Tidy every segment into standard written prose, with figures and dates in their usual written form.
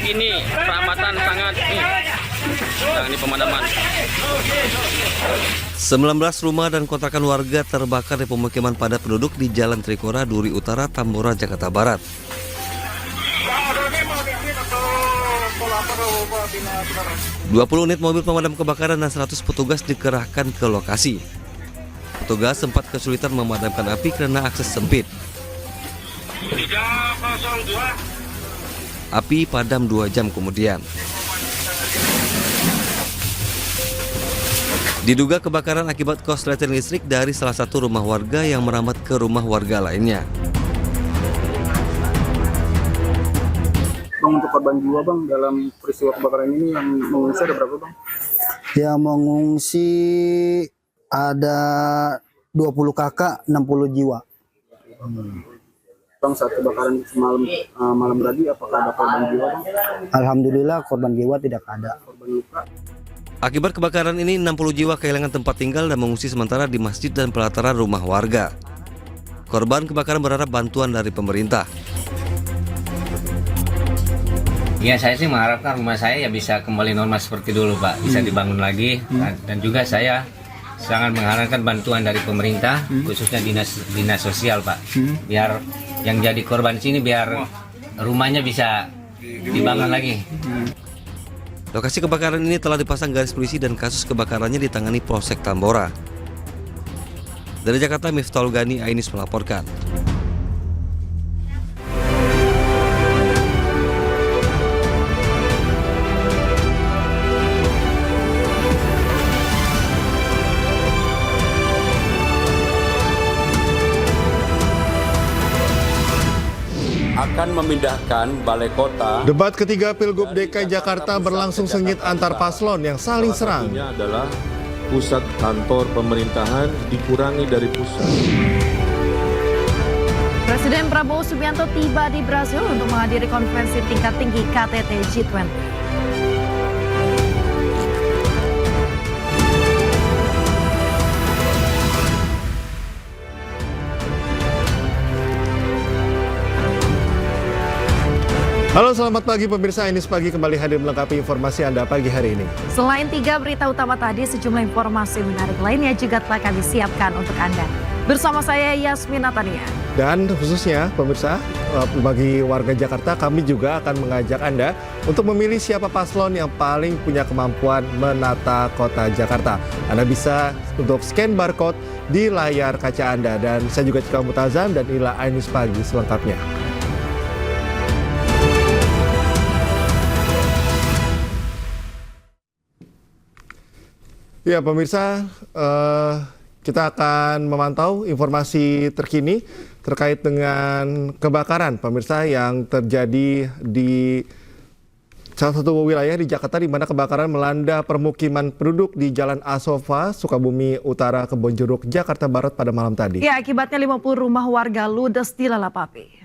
ini peramatan sangat ini pemadaman. 19 rumah dan kontrakan warga terbakar di pemukiman padat penduduk di Jalan Trikora, Duri Utara, Tambora, Jakarta Barat. 20 unit mobil pemadam kebakaran dan 100 petugas dikerahkan ke lokasi. Petugas sempat kesulitan memadamkan api karena akses sempit. Api padam 2 jam kemudian. Diduga kebakaran akibat korsleting listrik dari salah satu rumah warga yang merambat ke rumah warga lainnya. Bang, untuk korban jiwa bang dalam peristiwa kebakaran ini yang mengungsi ada berapa bang? Ya mengungsi ada 20 kakak, 60 jiwa. Bang, saat kebakaran semalam malam tadi apakah ada korban jiwa bang? Alhamdulillah korban jiwa tidak ada. Korban luka? Akibat kebakaran ini 60 jiwa kehilangan tempat tinggal dan mengungsi sementara di masjid dan pelataran rumah warga. Korban kebakaran berharap bantuan dari pemerintah. Ya, saya sih mengharapkan rumah saya ya bisa kembali normal seperti dulu, Pak. Bisa dibangun lagi. Dan juga saya sangat mengharapkan bantuan dari pemerintah, khususnya dinas sosial, Pak. Biar yang jadi korban sini biar rumahnya bisa dibangun lagi. Lokasi kebakaran ini telah dipasang garis polisi dan kasus kebakarannya ditangani Polsek Tambora. Dari Jakarta, Miftahul Gani Ainis melaporkan. Akan memindahkan balai kota. Debat ketiga Pilgub DKI Jakarta berlangsung sengit antar paslon yang saling serang. Salah satunya adalah pusat kantor pemerintahan dikurangi dari pusat. Presiden Prabowo Subianto tiba di Brasil untuk menghadiri konferensi tingkat tinggi KTT G20. Halo, selamat pagi pemirsa. Ainis Pagi kembali hadir melengkapi informasi Anda pagi hari ini. Selain 3 berita utama tadi, sejumlah informasi menarik lainnya juga telah kami siapkan untuk Anda. Bersama saya Yasmin Natania. Dan khususnya pemirsa, bagi warga Jakarta, kami juga akan mengajak Anda untuk memilih siapa paslon yang paling punya kemampuan menata kota Jakarta. Anda bisa untuk scan barcode di layar kaca Anda. Dan saya juga Cika Mutazam dan inilah Ainis Pagi selengkapnya. Ya pemirsa, kita akan memantau informasi terkini terkait dengan kebakaran pemirsa yang terjadi di salah satu wilayah di Jakarta di mana kebakaran melanda permukiman penduduk di Jalan Asofa, Sukabumi Utara, Kebonjeruk, Jakarta Barat pada malam tadi. Ya, akibatnya 50 rumah warga ludes dilalap api.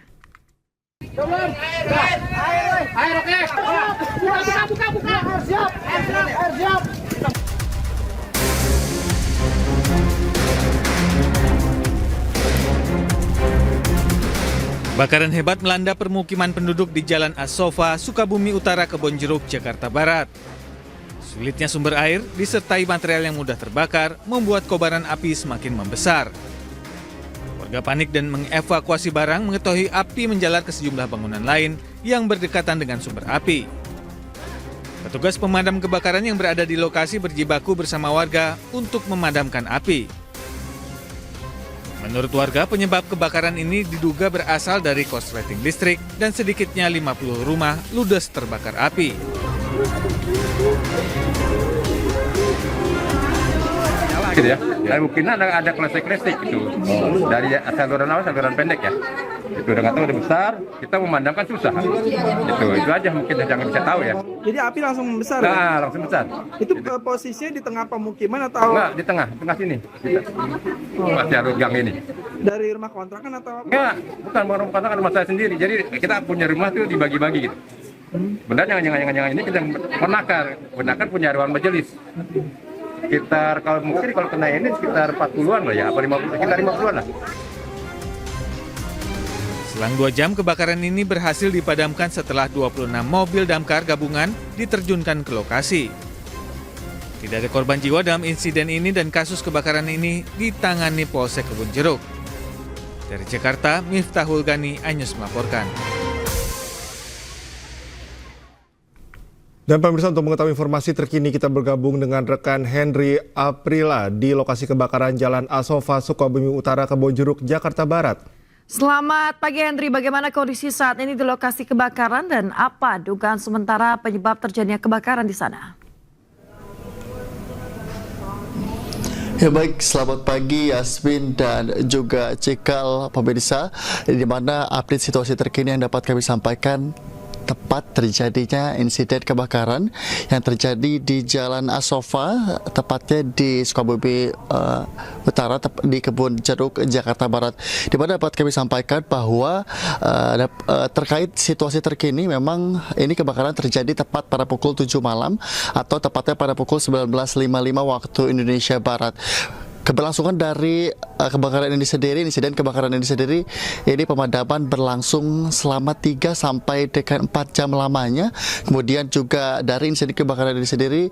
Kebakaran hebat melanda permukiman penduduk di Jalan Asofa, Sukabumi Utara, Kebonjeruk, Jakarta Barat. Sulitnya sumber air disertai material yang mudah terbakar membuat kobaran api semakin membesar. Warga panik dan mengevakuasi barang mengetahui api menjalar ke sejumlah bangunan lain yang berdekatan dengan sumber api. Petugas pemadam kebakaran yang berada di lokasi berjibaku bersama warga untuk memadamkan api. Menurut warga, penyebab kebakaran ini diduga berasal dari korsleting listrik dan sedikitnya 50 rumah ludes terbakar api. Gitu ya. Mungkin ada klasik-klasik itu. Dari saluran awal, saluran pendek ya. Itu udah nggak tahu udah besar, kita memadamkan susah. Itu aja mungkin yang bisa tahu ya. Jadi api langsung membesar? Nah, langsung besar. Itu posisinya di tengah pemukiman atau? Enggak, di tengah sini. Masih harus gang ini. Dari rumah kontrakan atau apa? Enggak, bukan rumah kontrakan, rumah saya sendiri. Jadi kita punya rumah tuh dibagi-bagi gitu. Benar jangan ini kita Benakar punya ruang majelis. Sekitar kalau kena ini sekitar 40-an lah ya, apa 50, sekitar 50-an lah. Selang 2 jam, kebakaran ini berhasil dipadamkan setelah 26 mobil damkar gabungan diterjunkan ke lokasi. Tidak ada korban jiwa dalam insiden ini dan kasus kebakaran ini ditangani Polsek Kebonjeruk. Dari Jakarta, Miftahul Gani, iNews melaporkan. Dan pemirsa, untuk mengetahui informasi terkini kita bergabung dengan rekan Henry Aprila di lokasi kebakaran Jalan Asofa, Sukabumi Utara, Kebonjeruk, Jakarta Barat. Selamat pagi Henry, bagaimana kondisi saat ini di lokasi kebakaran dan apa dugaan sementara penyebab terjadinya kebakaran di sana? Ya baik, selamat pagi Yasmin dan juga Cikal pemirsa, di mana update situasi terkini yang dapat kami sampaikan tepat terjadinya insiden kebakaran yang terjadi di Jalan Asofa, tepatnya di Sukabumi Utara, di Kebonjeruk, Jakarta Barat. Di mana dapat kami sampaikan bahwa terkait situasi terkini, memang ini kebakaran terjadi tepat pada pukul 7 malam atau tepatnya pada pukul 19.55 waktu Indonesia Barat. Keberlangsungan dari insiden kebakaran ini sendiri, ini pemadaman berlangsung selama 3 sampai dengan 4 jam lamanya. Kemudian juga dari insiden kebakaran ini sendiri,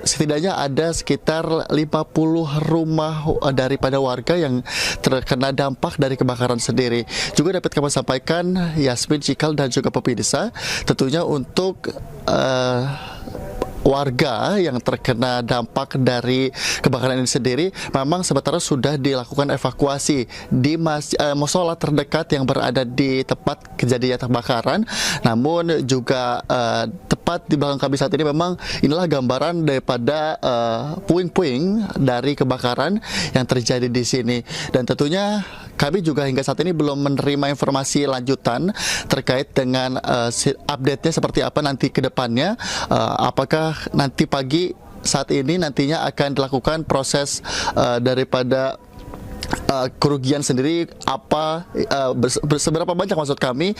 setidaknya ada sekitar 50 rumah daripada warga yang terkena dampak dari kebakaran sendiri. Juga dapat kami sampaikan, Yasmin, Cikal, dan juga pemirsa, tentunya untuk warga yang terkena dampak dari kebakaran ini sendiri, memang sementara sudah dilakukan evakuasi di musola terdekat yang berada di tempat kejadian kebakaran. Namun juga tepat di belakang kami saat ini, memang inilah gambaran daripada puing-puing dari kebakaran yang terjadi di sini. Dan tentunya kami juga hingga saat ini belum menerima informasi lanjutan terkait dengan update-nya seperti apa nanti ke depannya. Apakah nanti pagi saat ini nantinya akan dilakukan proses daripada kerugian sendiri, seberapa banyak maksud kami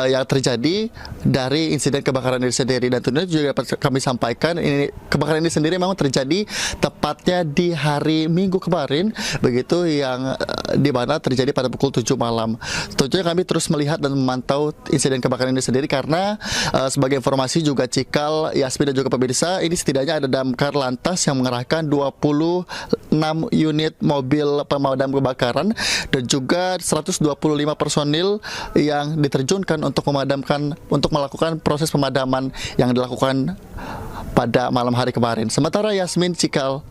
yang terjadi dari insiden kebakaran ini sendiri. Dan tentunya juga dapat kami sampaikan, ini kebakaran ini sendiri memang terjadi tepatnya di hari Minggu kemarin, begitu, yang di mana terjadi pada pukul 7 malam. Tentunya kami terus melihat dan memantau insiden kebakaran ini sendiri karena sebagai informasi juga Cikal, Yasmin, dan juga pemirsa, ini setidaknya ada damkar lantas yang mengerahkan 26 unit mobil pemadam kebakaran dan juga 125 personil yang diterjunkan untuk melakukan proses pemadaman yang dilakukan pada malam hari kemarin. Sementara Yasmin, Cikal,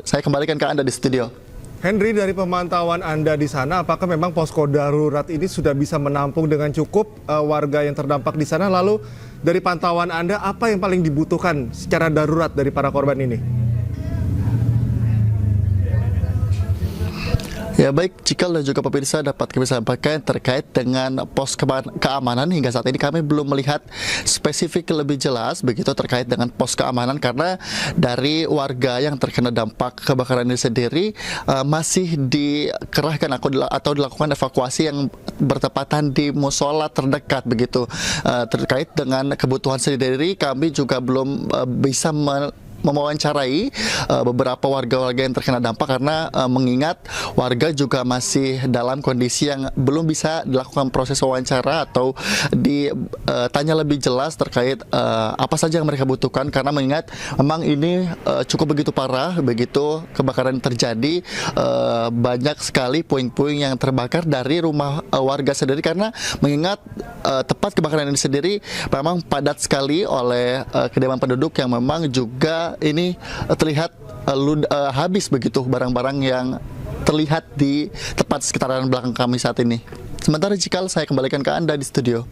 saya kembalikan ke Anda di studio. Henry, dari pemantauan Anda di sana, apakah memang posko darurat ini sudah bisa menampung dengan cukup warga yang terdampak di sana? Lalu dari pantauan Anda, apa yang paling dibutuhkan secara darurat dari para korban ini? Ya baik, Cikal dan juga pemirsa, dapat kami sampaikan terkait dengan pos keamanan. Hingga saat ini kami belum melihat spesifik lebih jelas begitu terkait dengan pos keamanan, karena dari warga yang terkena dampak kebakaran ini sendiri masih dikerahkan atau dilakukan evakuasi yang bertepatan di musola terdekat begitu. Terkait dengan kebutuhan sendiri, kami juga belum bisa mewawancarai beberapa warga-warga yang terkena dampak karena mengingat warga juga masih dalam kondisi yang belum bisa dilakukan proses wawancara atau ditanya lebih jelas terkait apa saja yang mereka butuhkan, karena mengingat memang ini cukup begitu parah begitu kebakaran terjadi. Banyak sekali puing-puing yang terbakar dari rumah warga sendiri, karena mengingat tepat kebakaran ini sendiri memang padat sekali oleh kediaman penduduk yang memang juga ini terlihat habis begitu barang-barang yang terlihat di tempat sekitaran belakang kami saat ini. Sementara Cikal, saya kembalikan ke Anda di studio.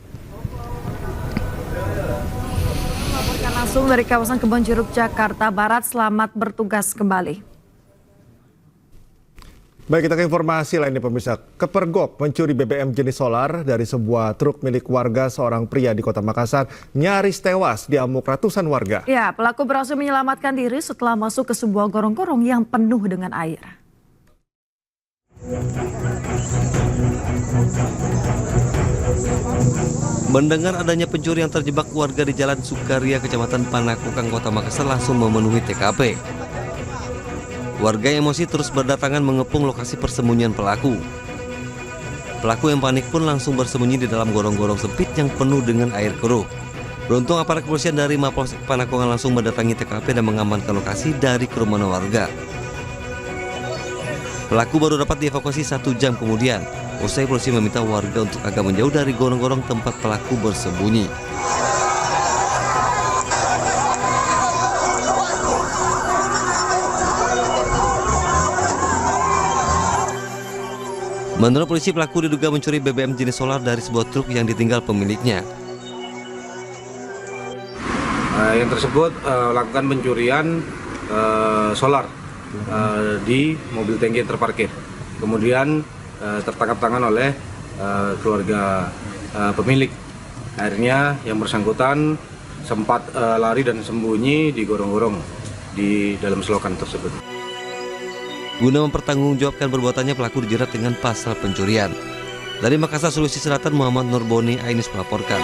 Melaporkan langsung dari kawasan Kebonjeruk, Jakarta Barat. Selamat bertugas kembali. Baik, kita ke informasi lainnya pemirsa. Kepergok mencuri BBM jenis solar dari sebuah truk milik warga. Seorang pria di Kota Makassar nyaris tewas diamuk ratusan warga. Ya, pelaku berhasil menyelamatkan diri setelah masuk ke sebuah gorong-gorong yang penuh dengan air. Mendengar adanya pencuri yang terjebak warga di Jalan Sukaria, Kecamatan Panakukang, Kota Makassar langsung memenuhi TKP. Warga emosi terus berdatangan mengepung lokasi persembunyian pelaku. Pelaku yang panik pun langsung bersembunyi di dalam gorong-gorong sempit yang penuh dengan air keruh. Beruntung aparat kepolisian dari Mapolsek Panakongan langsung mendatangi TKP dan mengamankan lokasi dari kerumunan warga. Pelaku baru dapat dievakuasi 1 jam kemudian. Usai polisi meminta warga untuk agak menjauh dari gorong-gorong tempat pelaku bersembunyi. Menurut polisi, pelaku diduga mencuri BBM jenis solar dari sebuah truk yang ditinggal pemiliknya. Yang tersebut lakukan pencurian solar di mobil tangki yang terparkir. Kemudian tertangkap tangan oleh keluarga pemilik. Akhirnya yang bersangkutan sempat lari dan sembunyi di gorong-gorong di dalam selokan tersebut. Guna mempertanggungjawabkan perbuatannya, pelaku dijerat dengan pasal pencurian. Dari Makassar, Sulawesi Selatan, Muhammad Nurboni Ainis melaporkan.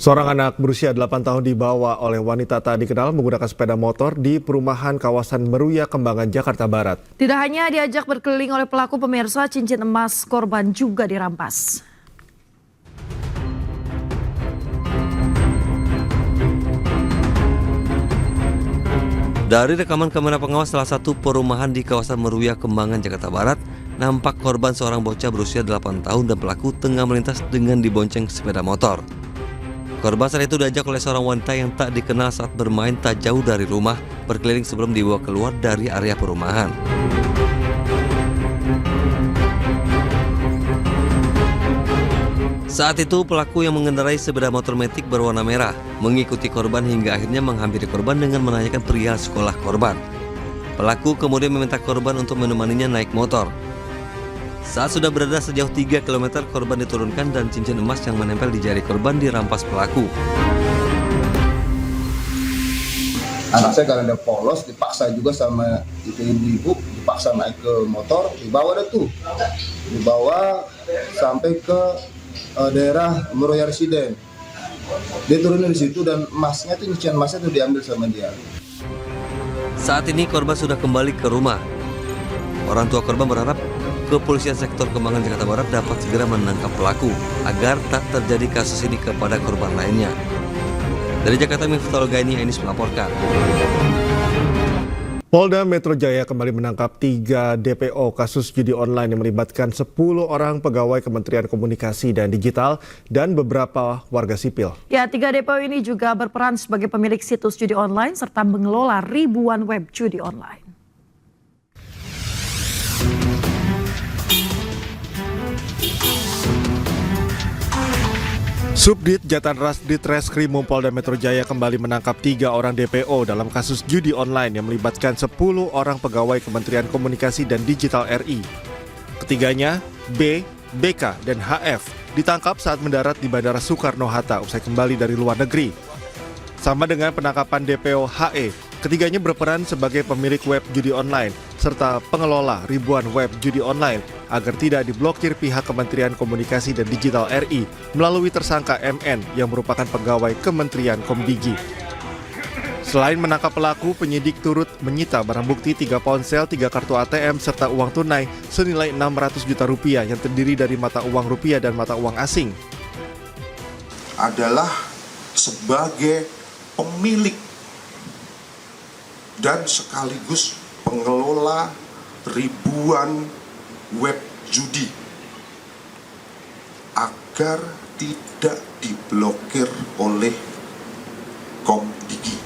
Seorang anak berusia 8 tahun dibawa oleh wanita tak dikenal menggunakan sepeda motor di perumahan kawasan Meruya, Kembangan, Jakarta Barat. Tidak hanya diajak berkeliling oleh pelaku, pemirsa, cincin emas korban juga dirampas. Dari rekaman kamera pengawas salah satu perumahan di kawasan Meruya, Kembangan, Jakarta Barat, nampak korban seorang bocah berusia 8 tahun dan pelaku tengah melintas dengan dibonceng sepeda motor. Korban saat itu diajak oleh seorang wanita yang tak dikenal saat bermain tak jauh dari rumah, berkeliling sebelum dibawa keluar dari area perumahan. Saat itu pelaku yang mengendarai sepeda motor metik berwarna merah mengikuti korban hingga akhirnya menghampiri korban dengan menanyakan perihal sekolah korban. Pelaku kemudian meminta korban untuk menemaninya naik motor. Saat sudah berada sejauh 3 km, korban diturunkan dan cincin emas yang menempel di jari korban dirampas pelaku. Anak saya karena udah polos, dipaksa juga sama ibu, dipaksa naik ke motor, dibawa dibawa sampai ke daerah Meruya Residen. Dia turun di situ dan emasnya tuh, cincin emasnya tuh diambil sama dia. Saat ini korban sudah kembali ke rumah. Orang tua korban berharap Kepolisian Sektor Kembangan, Jakarta Barat dapat segera menangkap pelaku agar tak terjadi kasus ini kepada korban lainnya. Dari Jakarta, Miftahul Gaini Ainis melaporkan. Polda Metro Jaya kembali menangkap 3 DPO kasus judi online yang melibatkan 10 orang pegawai Kementerian Komunikasi dan Digital dan beberapa warga sipil. Ya, 3 DPO ini juga berperan sebagai pemilik situs judi online serta mengelola ribuan web judi online. Subdit Jatanras Ditreskrimum Polda Metro Jaya kembali menangkap 3 orang DPO dalam kasus judi online yang melibatkan 10 orang pegawai Kementerian Komunikasi dan Digital RI. Ketiganya, B, BK, dan HF, ditangkap saat mendarat di Bandara Soekarno-Hatta usai kembali dari luar negeri. Sama dengan penangkapan DPO HE, ketiganya berperan sebagai pemilik web judi online serta pengelola ribuan web judi online agar tidak diblokir pihak Kementerian Komunikasi dan Digital RI melalui tersangka MN yang merupakan pegawai Kementerian Komdigi. Selain menangkap pelaku, penyidik turut menyita barang bukti 3 ponsel, 3 kartu ATM, serta uang tunai senilai 600 juta rupiah yang terdiri dari mata uang rupiah dan mata uang asing. Adalah sebagai pemilik dan sekaligus pengelola ribuan web judi agar tidak diblokir oleh Komdigi.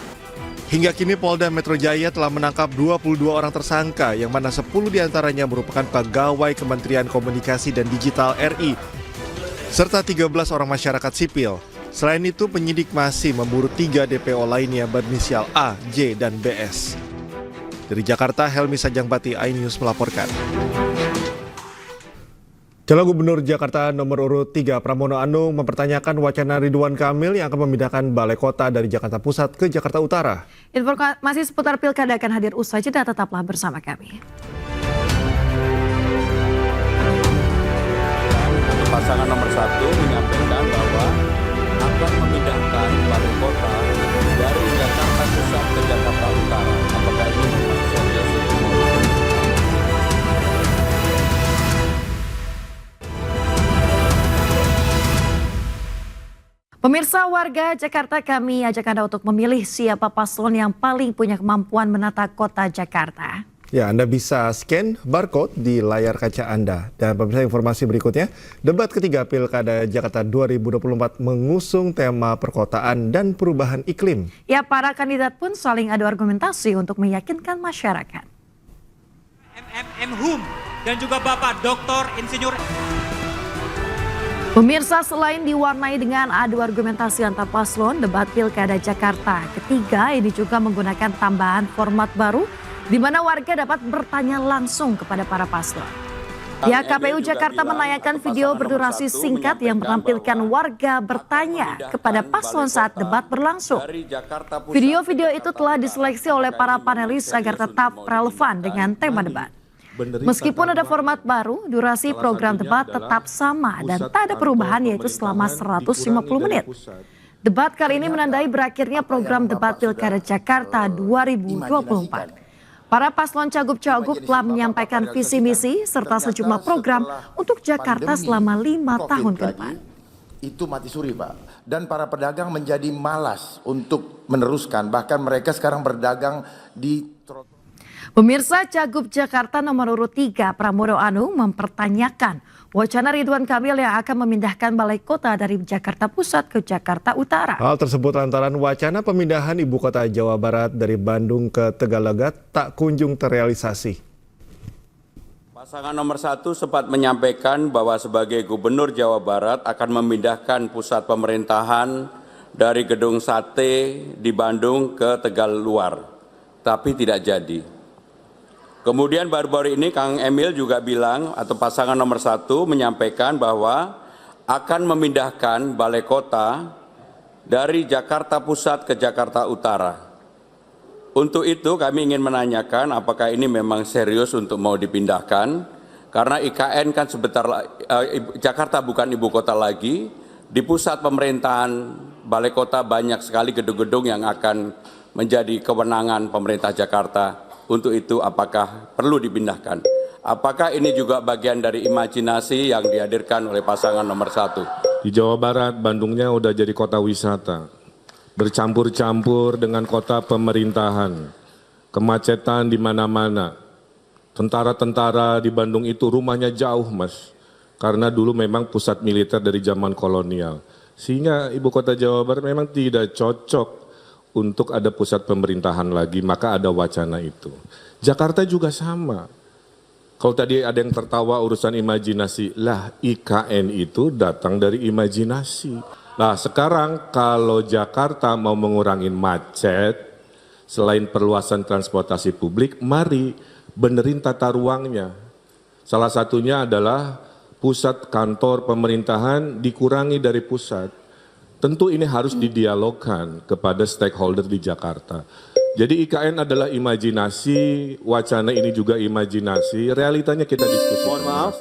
Hingga kini Polda Metro Jaya telah menangkap 22 orang tersangka yang mana 10 diantaranya merupakan pegawai Kementerian Komunikasi dan Digital RI serta 13 orang masyarakat sipil. Selain itu, penyidik masih memburu 3 DPO lainnya berinisial A, J, dan BS. Dari Jakarta, Helmi Sajangbati, iNews melaporkan. Calon Gubernur Jakarta nomor urut 3 Pramono Anung mempertanyakan wacana Ridwan Kamil yang akan memindahkan Balai Kota dari Jakarta Pusat ke Jakarta Utara. Informasi seputar pilkada akan hadir usai jeda, tetaplah bersama kami. Pasangan nomor 1 menyampaikan bahwa akan memindahkan Balai Kota dari Jakarta Pusat ke Jakarta Utara. Apakah ini memang serius? Pemirsa, warga Jakarta, kami ajak Anda untuk memilih siapa paslon yang paling punya kemampuan menata kota Jakarta. Ya, Anda bisa scan barcode di layar kaca Anda. Dan pemirsa, informasi berikutnya, debat ketiga Pilkada Jakarta 2024 mengusung tema perkotaan dan perubahan iklim. Ya, para kandidat pun saling adu argumentasi untuk meyakinkan masyarakat. Hum dan juga Bapak Dr. Insinyur. Pemirsa, selain diwarnai dengan adu argumentasi antar paslon, debat Pilkada Jakarta ketiga ini juga menggunakan tambahan format baru di mana warga dapat bertanya langsung kepada para paslon. Ya, KPU Jakarta menayangkan video berdurasi singkat yang menampilkan warga bertanya kepada paslon saat debat berlangsung. Video-video itu telah diseleksi oleh para panelis agar tetap relevan dengan tema debat. Meskipun ada format baru, durasi program debat tetap sama dan tak ada perubahan, yaitu selama 150 menit. Debat kali ini menandai berakhirnya program debat Pilkada Jakarta 2024. Para paslon cagup-cagup telah menyampaikan visi misi serta sejumlah program untuk Jakarta selama 5 tahun ke depan. Itu mati suri, Pak. Dan para pedagang menjadi malas untuk meneruskan. Bahkan mereka sekarang berdagang di trotoar. Pemirsa, Cagup Jakarta nomor urut 3 Pramono Anung mempertanyakan wacana Ridwan Kamil yang akan memindahkan balai kota dari Jakarta Pusat ke Jakarta Utara. Hal tersebut lantaran wacana pemindahan ibu kota Jawa Barat dari Bandung ke Tegalega tak kunjung terrealisasi. Pasangan nomor 1 sempat menyampaikan bahwa sebagai Gubernur Jawa Barat akan memindahkan pusat pemerintahan dari Gedung Sate di Bandung ke Tegaluar, tapi tidak jadi. Kemudian baru-baru ini Kang Emil juga bilang, atau pasangan nomor 1 menyampaikan bahwa akan memindahkan balai kota dari Jakarta Pusat ke Jakarta Utara. Untuk itu kami ingin menanyakan apakah ini memang serius untuk mau dipindahkan, karena IKN kan Jakarta bukan ibu kota lagi, di pusat pemerintahan balai kota banyak sekali gedung-gedung yang akan menjadi kewenangan pemerintah Jakarta. Untuk itu apakah perlu dipindahkan? Apakah ini juga bagian dari imajinasi yang dihadirkan oleh pasangan nomor 1? Di Jawa Barat, Bandungnya udah jadi kota wisata. Bercampur-campur dengan kota pemerintahan. Kemacetan di mana-mana. Tentara-tentara di Bandung itu rumahnya jauh, Mas. Karena dulu memang pusat militer dari zaman kolonial. Sehingga ibu kota Jawa Barat memang tidak cocok untuk ada pusat pemerintahan lagi, maka ada wacana itu. Jakarta juga sama. Kalau tadi ada yang tertawa urusan imajinasi, lah IKN itu datang dari imajinasi. Nah sekarang kalau Jakarta mau mengurangi macet, selain perluasan transportasi publik, mari benerin tata ruangnya. Salah satunya adalah pusat kantor pemerintahan dikurangi dari pusat. Tentu ini harus didialogkan kepada stakeholder di Jakarta. Jadi IKN adalah imajinasi, wacana ini juga imajinasi, realitanya kita diskusikan. Mohon maaf.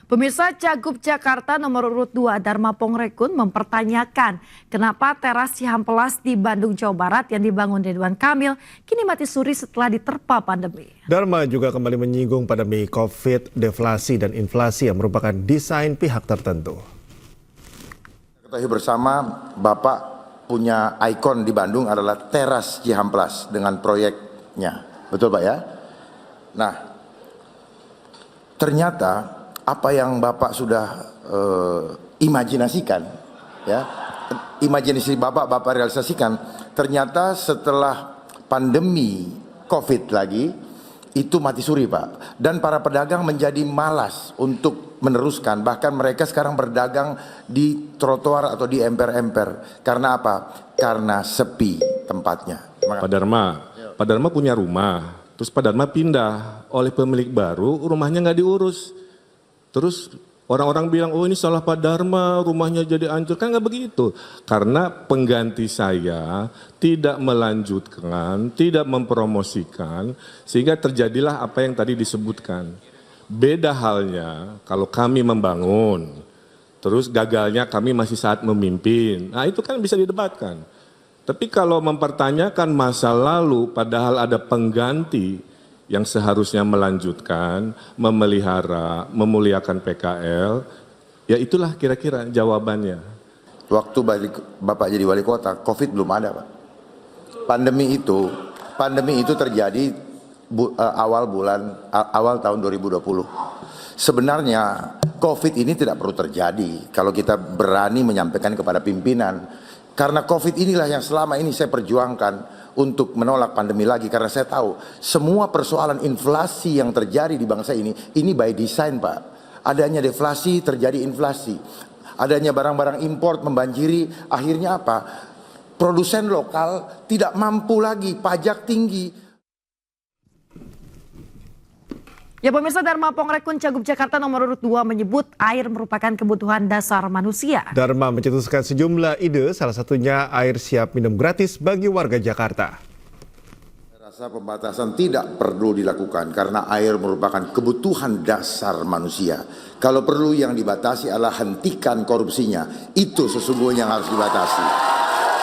Pemirsa, Cagup Jakarta nomor urut 2 Dharma Pongrekun mempertanyakan kenapa teras Cihampelas di Bandung, Jawa Barat yang dibangun Ridwan Kamil kini mati suri setelah diterpa pandemi. Dharma juga kembali menyinggung pandemi COVID, deflasi dan inflasi yang merupakan desain pihak tertentu. Ketahui bersama, Bapak punya ikon di Bandung adalah teras Cihampelas dengan proyeknya. Betul Pak ya? Nah, ternyata apa yang Bapak sudah imajinasikan, ya, imajinasi Bapak realisasikan, ternyata setelah pandemi COVID lagi, itu mati suri Pak. Dan para pedagang menjadi malas untuk meneruskan. Bahkan mereka sekarang berdagang di trotoar atau di emper-emper. Karena apa? Karena sepi tempatnya. Pak Dharma punya rumah. Terus Pak Dharma pindah oleh pemilik baru, rumahnya nggak diurus. Terus orang-orang bilang, oh ini salah Pak Dharma, rumahnya jadi hancur. Kan nggak begitu. Karena pengganti saya tidak melanjutkan, tidak mempromosikan, sehingga terjadilah apa yang tadi disebutkan. Beda halnya kalau kami membangun, terus gagalnya kami masih saat memimpin. Nah itu kan bisa didebatkan. Tapi kalau mempertanyakan masa lalu padahal ada pengganti yang seharusnya melanjutkan, memelihara, memuliakan PKL, ya itulah kira-kira jawabannya. waktu Bapak jadi wali kota, COVID belum ada, Pak. Pandemi itu terjadi awal tahun 2020. Sebenarnya COVID ini tidak perlu terjadi kalau kita berani menyampaikan kepada pimpinan. Karena COVID inilah yang selama ini saya perjuangkan untuk menolak pandemi lagi, karena saya tahu semua persoalan inflasi yang terjadi di bangsa ini by design, Pak. Adanya deflasi, terjadi inflasi. Adanya barang-barang import membanjiri, akhirnya apa? Produsen lokal tidak mampu lagi, pajak tinggi. Ya pemirsa, Dharma Pongrekun Cagup Jakarta nomor urut 2 menyebut air merupakan kebutuhan dasar manusia. Dharma mencetuskan sejumlah ide, salah satunya air siap minum gratis bagi warga Jakarta. Rasa pembatasan tidak perlu dilakukan karena air merupakan kebutuhan dasar manusia. Kalau perlu yang dibatasi adalah hentikan korupsinya. Itu sesungguhnya yang harus dibatasi.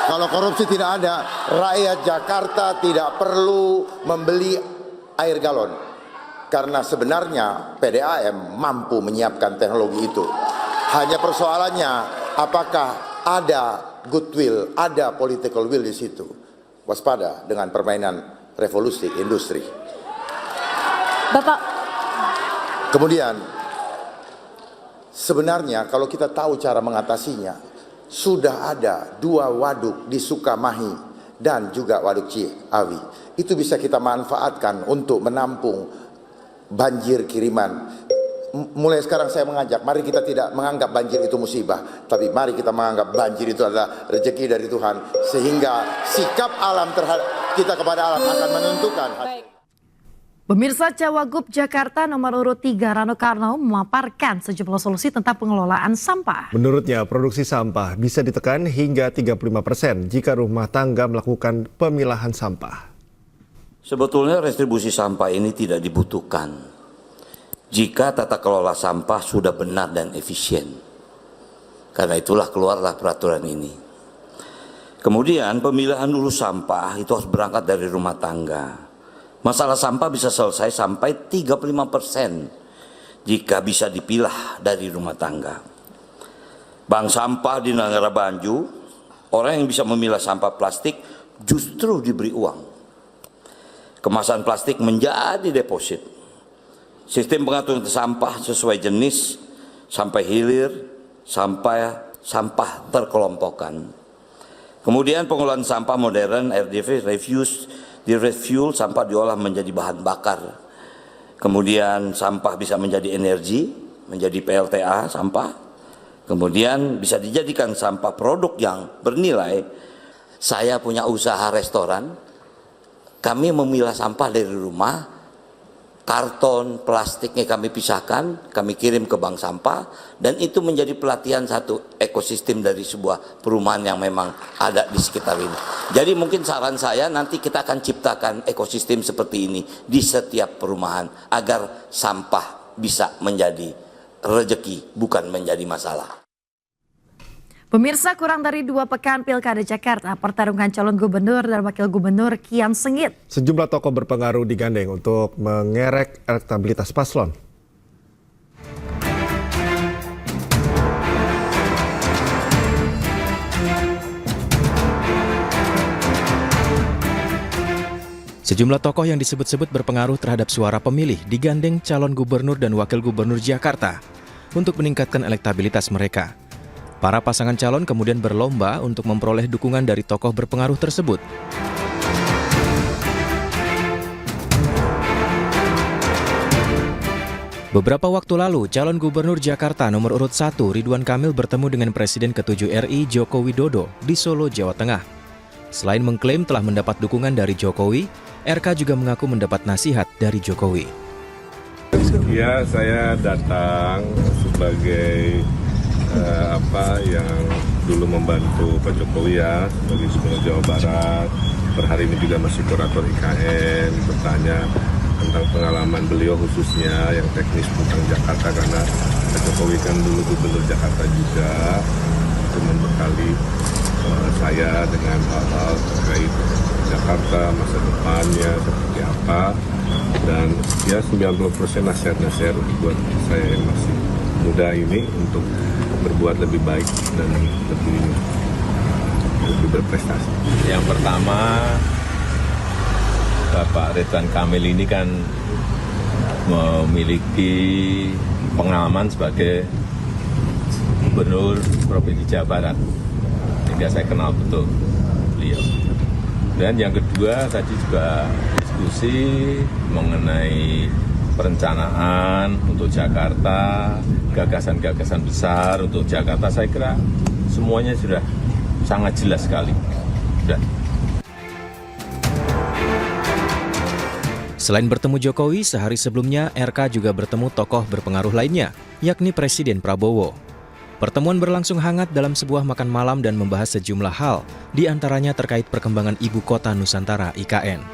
Kalau korupsi tidak ada, rakyat Jakarta tidak perlu membeli air galon. Karena sebenarnya PDAM mampu menyiapkan teknologi itu. Hanya persoalannya apakah ada goodwill, ada political will di situ. Waspada dengan permainan revolusi industri. Bapak. Kemudian sebenarnya kalau kita tahu cara mengatasinya, sudah ada 2 waduk di Sukamahi dan juga waduk Ciawi. Itu bisa kita manfaatkan untuk menampung banjir kiriman. Mulai sekarang saya mengajak, mari kita tidak menganggap banjir itu musibah, tapi mari kita menganggap banjir itu adalah rezeki dari Tuhan, sehingga sikap alam terhadap kita kepada alam akan menentukan. Pemirsa, Cawagup Jakarta nomor urut 3 Rano Karno memaparkan sejumlah solusi tentang pengelolaan sampah. Menurutnya, produksi sampah bisa ditekan hingga 35% jika rumah tangga melakukan pemilahan sampah. Sebetulnya restribusi sampah ini tidak dibutuhkan jika tata kelola sampah sudah benar dan efisien. Karena itulah keluarlah peraturan ini. Kemudian pemilahan hulu sampah itu harus berangkat dari rumah tangga. Masalah sampah bisa selesai sampai 35% jika bisa dipilah dari rumah tangga. Bank sampah di Negara Banju, orang yang bisa memilah sampah plastik justru diberi uang. Kemasan plastik menjadi deposit. Sistem pengaturan sampah sesuai jenis sampai hilir, sampai sampah terkelompokkan. Kemudian pengolahan sampah modern, RDF, refuse, di-refuel, sampah diolah menjadi bahan bakar. Kemudian sampah bisa menjadi energi, menjadi PLTA sampah. Kemudian bisa dijadikan sampah produk yang bernilai. Saya punya usaha restoran. Kami memilah sampah dari rumah, karton, plastiknya kami pisahkan, kami kirim ke bank sampah, dan itu menjadi pelatihan satu ekosistem dari sebuah perumahan yang memang ada di sekitar ini. Jadi mungkin saran saya nanti kita akan ciptakan ekosistem seperti ini di setiap perumahan agar sampah bisa menjadi rezeki, bukan menjadi masalah. Pemirsa, kurang dari 2 pekan Pilkada Jakarta, pertarungan calon gubernur dan wakil gubernur kian sengit. Sejumlah tokoh berpengaruh digandeng untuk mengerek elektabilitas paslon. Sejumlah tokoh yang disebut-sebut berpengaruh terhadap suara pemilih digandeng calon gubernur dan wakil gubernur Jakarta untuk meningkatkan elektabilitas mereka. Para pasangan calon kemudian berlomba untuk memperoleh dukungan dari tokoh berpengaruh tersebut. Beberapa waktu lalu, calon gubernur Jakarta nomor urut 1 Ridwan Kamil bertemu dengan Presiden ke-7 RI Joko Widodo di Solo, Jawa Tengah. Selain mengklaim telah mendapat dukungan dari Jokowi, RK juga mengaku mendapat nasihat dari Jokowi. Ya, saya datang sebagai yang dulu membantu Pak Jokowi ya sebagai Gubernur Jawa Barat. Per hari ini juga masih kurator IKN, bertanya tentang pengalaman beliau khususnya yang teknis tentang Jakarta, karena Pak Jokowi kan dulu Gubernur Jakarta juga, itu membekali saya dengan hal-hal terkait Jakarta, masa depannya seperti apa, dan ya 90% nasihat-nasihat buat saya yang masih muda ini untuk berbuat lebih baik dan lebih berprestasi. Yang pertama, Bapak Ridwan Kamil ini kan memiliki pengalaman sebagai Gubernur Provinsi Jawa Barat, sehingga saya kenal betul beliau. Dan yang kedua tadi juga diskusi mengenai perencanaan untuk Jakarta, gagasan-gagasan besar untuk Jakarta. Saya kira semuanya sudah sangat jelas sekali. Sudah. Selain bertemu Jokowi, sehari sebelumnya RK juga bertemu tokoh berpengaruh lainnya, yakni Presiden Prabowo. Pertemuan berlangsung hangat dalam sebuah makan malam dan membahas sejumlah hal, di antaranya terkait perkembangan Ibu Kota Nusantara (IKN).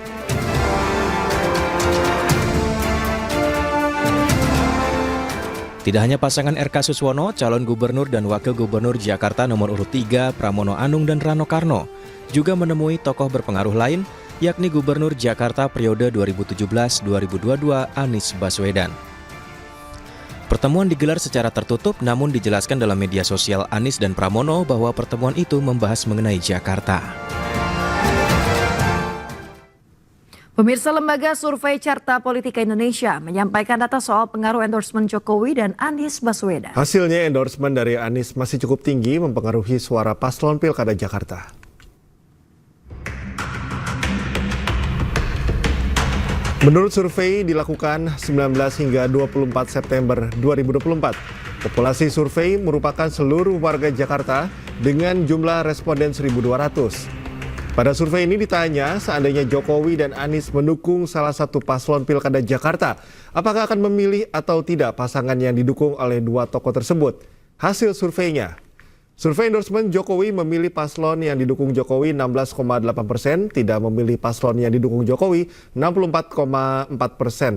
Tidak hanya pasangan RK Suswono, calon gubernur dan wakil gubernur Jakarta nomor urut 3 Pramono Anung dan Rano Karno juga menemui tokoh berpengaruh lain, yakni Gubernur Jakarta periode 2017-2022 Anies Baswedan. Pertemuan digelar secara tertutup, namun dijelaskan dalam media sosial Anies dan Pramono bahwa pertemuan itu membahas mengenai Jakarta. Pemirsa, Lembaga Survei Carta Politika Indonesia menyampaikan data soal pengaruh endorsement Jokowi dan Anies Baswedan. Hasilnya endorsement dari Anies masih cukup tinggi mempengaruhi suara paslon Pilkada Jakarta. Menurut survei dilakukan 19 hingga 24 September 2024, populasi survei merupakan seluruh warga Jakarta dengan jumlah responden 1.200. Pada survei ini ditanya, seandainya Jokowi dan Anies mendukung salah satu paslon Pilkada Jakarta, apakah akan memilih atau tidak pasangan yang didukung oleh dua tokoh tersebut? Hasil surveinya, survei endorsement Jokowi memilih paslon yang didukung Jokowi 16,8%, tidak memilih paslon yang didukung Jokowi 64,4%,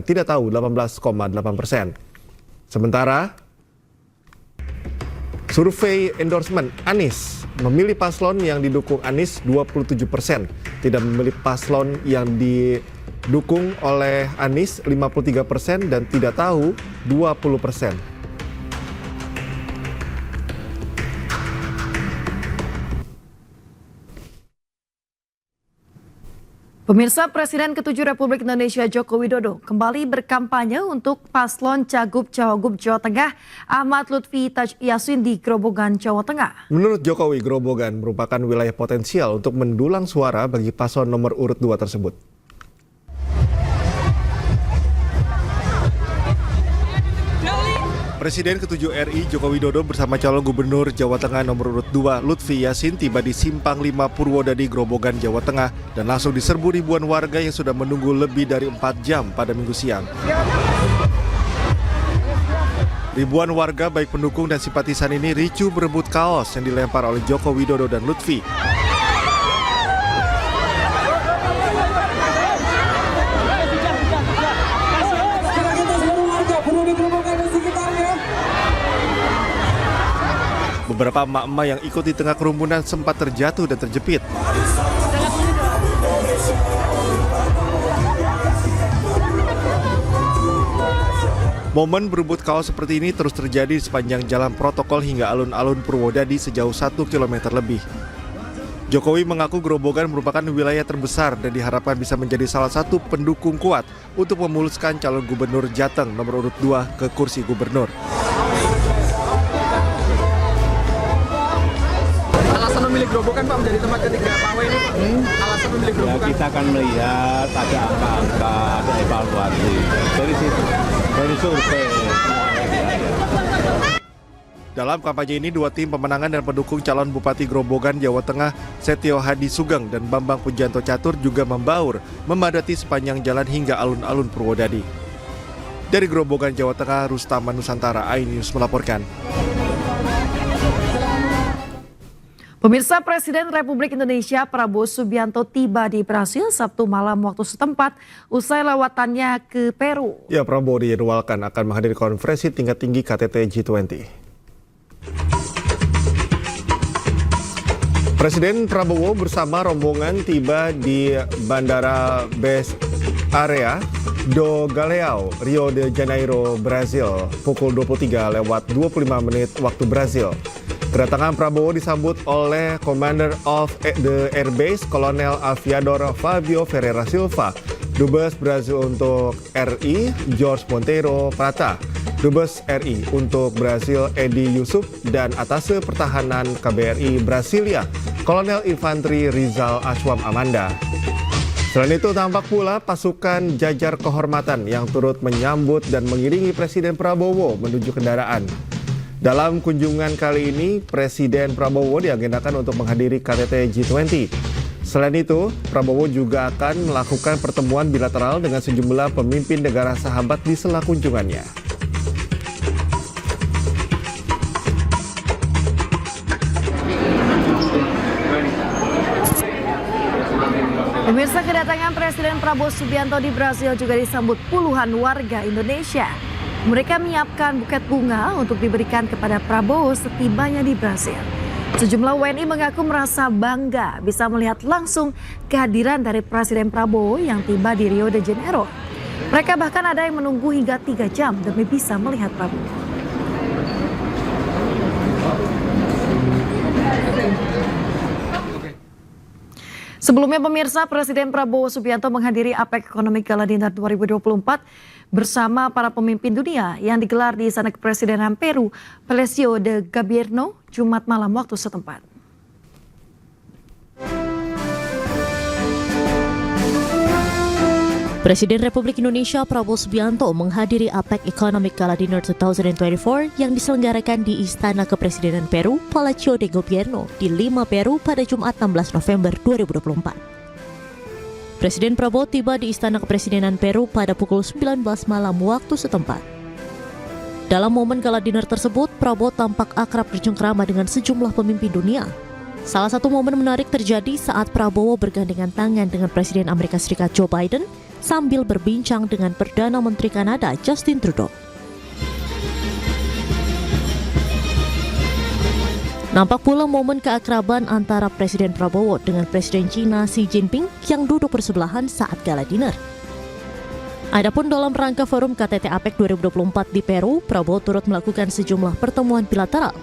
tidak tahu 18,8%. Sementara survei endorsement Anies memilih paslon yang didukung Anies 27%, tidak memilih paslon yang didukung oleh Anies 53% dan tidak tahu 20%. Pemirsa, Presiden ke-7 Republik Indonesia Joko Widodo kembali berkampanye untuk paslon Cagup Cawagup Jawa Tengah Ahmad Lutfi Taj Yassin di Grobogan, Jawa Tengah. Menurut Jokowi, Grobogan merupakan wilayah potensial untuk mendulang suara bagi paslon nomor urut 2 tersebut. Presiden ke-7 RI Joko Widodo bersama calon gubernur Jawa Tengah nomor urut 2 Lutfi Yassin tiba di Simpang 5 Purwodadi, Grobogan, Jawa Tengah dan langsung diserbu ribuan warga yang sudah menunggu lebih dari 4 jam pada Minggu siang. Ribuan warga baik pendukung dan simpatisan ini ricuh berebut kaos yang dilempar oleh Joko Widodo dan Lutfi. Beberapa emak-emak yang ikut di tengah kerumunan sempat terjatuh dan terjepit. Momen berebut kaos seperti ini terus terjadi sepanjang jalan protokol hingga alun-alun Purwodadi sejauh 1 km lebih. Jokowi mengaku Grobogan merupakan wilayah terbesar dan diharapkan bisa menjadi salah satu pendukung kuat untuk memuluskan calon gubernur Jateng nomor urut 2 ke kursi gubernur. Alasan memilih Grobogan Pak menjadi tempat ketiga Pak W ini Pak? Alasan memilih Grobogan? Ya, kita akan melihat ada angka-angka, ada evaluasi dari situ, dari survei. Dalam kampanye ini, dua tim pemenangan dan pendukung calon Bupati Grobogan, Jawa Tengah, Setio Hadi Sugeng dan Bambang Pujanto Catur juga membaur, memadati sepanjang jalan hingga alun-alun Purwodadi. Dari Grobogan, Jawa Tengah, Rustaman Nusantara, iNews melaporkan. Pemirsa, Presiden Republik Indonesia Prabowo Subianto tiba di Brasil Sabtu malam waktu setempat usai lawatannya ke Peru. Ya, Prabowo dijadwalkan akan menghadiri konferensi tingkat tinggi KTT G20. Presiden Prabowo bersama rombongan tiba di Bandara area do Galeão, Rio de Janeiro, Brazil, pukul 23:25 waktu Brazil. Kedatangan Prabowo disambut oleh Commander of the Air Base, Kolonel Aviador Fabio Ferreira Silva, Dubes Brazil untuk RI, Jorge Monteiro Prata, Dubes RI untuk Brazil, Edi Yusuf, dan Atase Pertahanan KBRI Brasilia, Kolonel Infanteri Rizal Ashwam Amanda. Selain itu, tampak pula pasukan jajar kehormatan yang turut menyambut dan mengiringi Presiden Prabowo menuju kendaraan. Dalam kunjungan kali ini, Presiden Prabowo diagendakan untuk menghadiri KTT G20. Selain itu, Prabowo juga akan melakukan pertemuan bilateral dengan sejumlah pemimpin negara sahabat di sela kunjungannya. Pemirsa, kedatangan Presiden Prabowo Subianto di Brasil juga disambut puluhan warga Indonesia. Mereka menyiapkan buket bunga untuk diberikan kepada Prabowo setibanya di Brasil. Sejumlah WNI mengaku merasa bangga bisa melihat langsung kehadiran dari Presiden Prabowo yang tiba di Rio de Janeiro. Mereka bahkan ada yang menunggu hingga 3 jam demi bisa melihat Prabowo. Sebelumnya pemirsa, Presiden Prabowo Subianto menghadiri APEC Economic Gala Dinner 2024 bersama para pemimpin dunia yang digelar di Istana Kepresidenan Peru, Palacio de Gobierno, Jumat malam waktu setempat. Presiden Republik Indonesia Prabowo Subianto menghadiri APEC Economic Gala Dinner 2024 yang diselenggarakan di Istana Kepresidenan Peru, Palacio de Gobierno, di Lima, Peru pada Jumat 16 November 2024. Presiden Prabowo tiba di Istana Kepresidenan Peru pada pukul 19 malam waktu setempat. Dalam momen Gala Dinner tersebut, Prabowo tampak akrab bercengkrama dengan sejumlah pemimpin dunia. Salah satu momen menarik terjadi saat Prabowo bergandengan tangan dengan Presiden Amerika Serikat Joe Biden sambil berbincang dengan Perdana Menteri Kanada Justin Trudeau. Nampak pula momen keakraban antara Presiden Prabowo dengan Presiden China Xi Jinping yang duduk bersebelahan saat Gala Dinner. Adapun dalam rangka forum KTT APEC 2024 di Peru, Prabowo turut melakukan sejumlah pertemuan bilateral,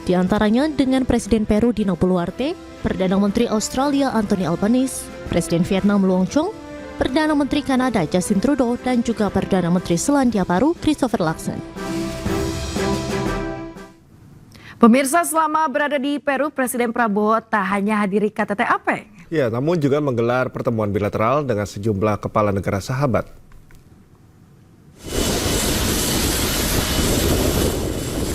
di antaranya dengan Presiden Peru Dina Boluarte, Perdana Menteri Australia Anthony Albanese, Presiden Vietnam Luong Chong, Perdana Menteri Kanada Justin Trudeau, dan juga Perdana Menteri Selandia Baru Christopher Luxon. Pemirsa, selama berada di Peru, Presiden Prabowo tak hanya hadiri KTT APEC. Ya, namun juga menggelar pertemuan bilateral dengan sejumlah kepala negara sahabat.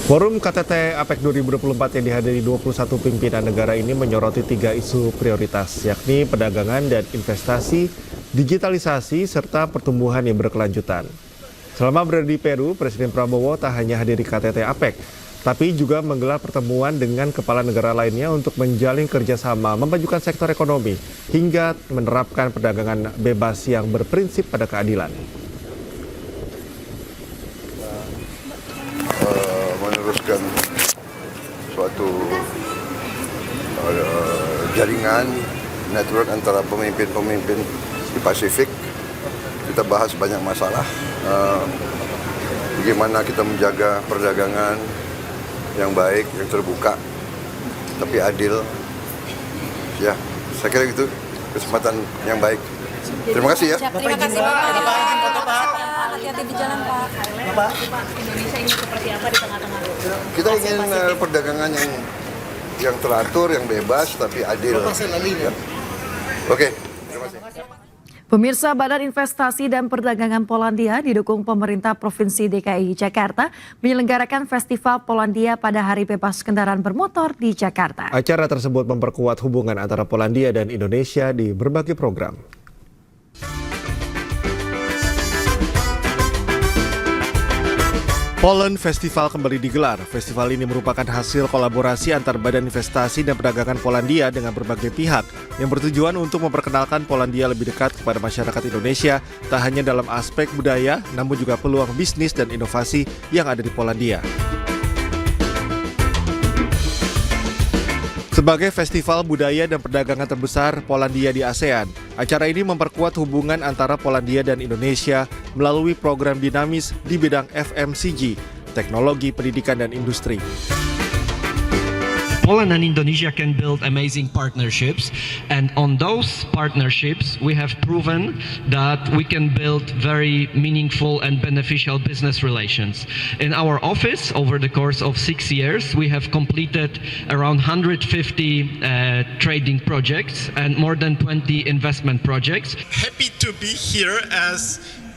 Forum KTT APEC 2024 yang dihadiri 21 pimpinan negara ini menyoroti 3 isu prioritas, yakni perdagangan dan investasi, digitalisasi, serta pertumbuhan yang berkelanjutan. Selama berada di Peru, Presiden Prabowo tak hanya hadiri KTT APEC, tapi juga menggelar pertemuan dengan kepala negara lainnya untuk menjalin kerjasama memajukan sektor ekonomi hingga menerapkan perdagangan bebas yang berprinsip pada keadilan. Meneruskan suatu jaringan network antara pemimpin-pemimpin di Pasifik. Kita bahas banyak masalah, bagaimana kita menjaga perdagangan yang baik, yang terbuka, tapi adil. Ya, saya kira itu kesempatan yang baik. Terima kasih ya. Terima kasih Pak. Hati-hati di jalan Pak. Indonesia ini seperti apa di tengah-tengah? Kita ingin perdagangan yang teratur, yang bebas, tapi adil. Ya. Oke. Terima kasih. Pemirsa, Badan Investasi dan Perdagangan Polandia didukung pemerintah Provinsi DKI Jakarta menyelenggarakan Festival Polandia pada Hari Bebas Kendaraan Bermotor di Jakarta. Acara tersebut memperkuat hubungan antara Polandia dan Indonesia di berbagai program. Poland Festival kembali digelar. Festival ini merupakan hasil kolaborasi antar Badan Investasi dan Perdagangan Polandia dengan berbagai pihak yang bertujuan untuk memperkenalkan Polandia lebih dekat kepada masyarakat Indonesia, tak hanya dalam aspek budaya, namun juga peluang bisnis dan inovasi yang ada di Polandia. Sebagai festival budaya dan perdagangan terbesar Polandia di ASEAN, Acara ini memperkuat hubungan antara Polandia dan Indonesia melalui program dinamis di bidang FMCG, teknologi, pendidikan, dan industri. Poland and Indonesia can build amazing partnerships, and on those partnerships we have proven that we can build very meaningful and beneficial business relations. In our office, over the course of 6 years, we have completed around 150 trading projects and more than 20 investment projects. Happy to be here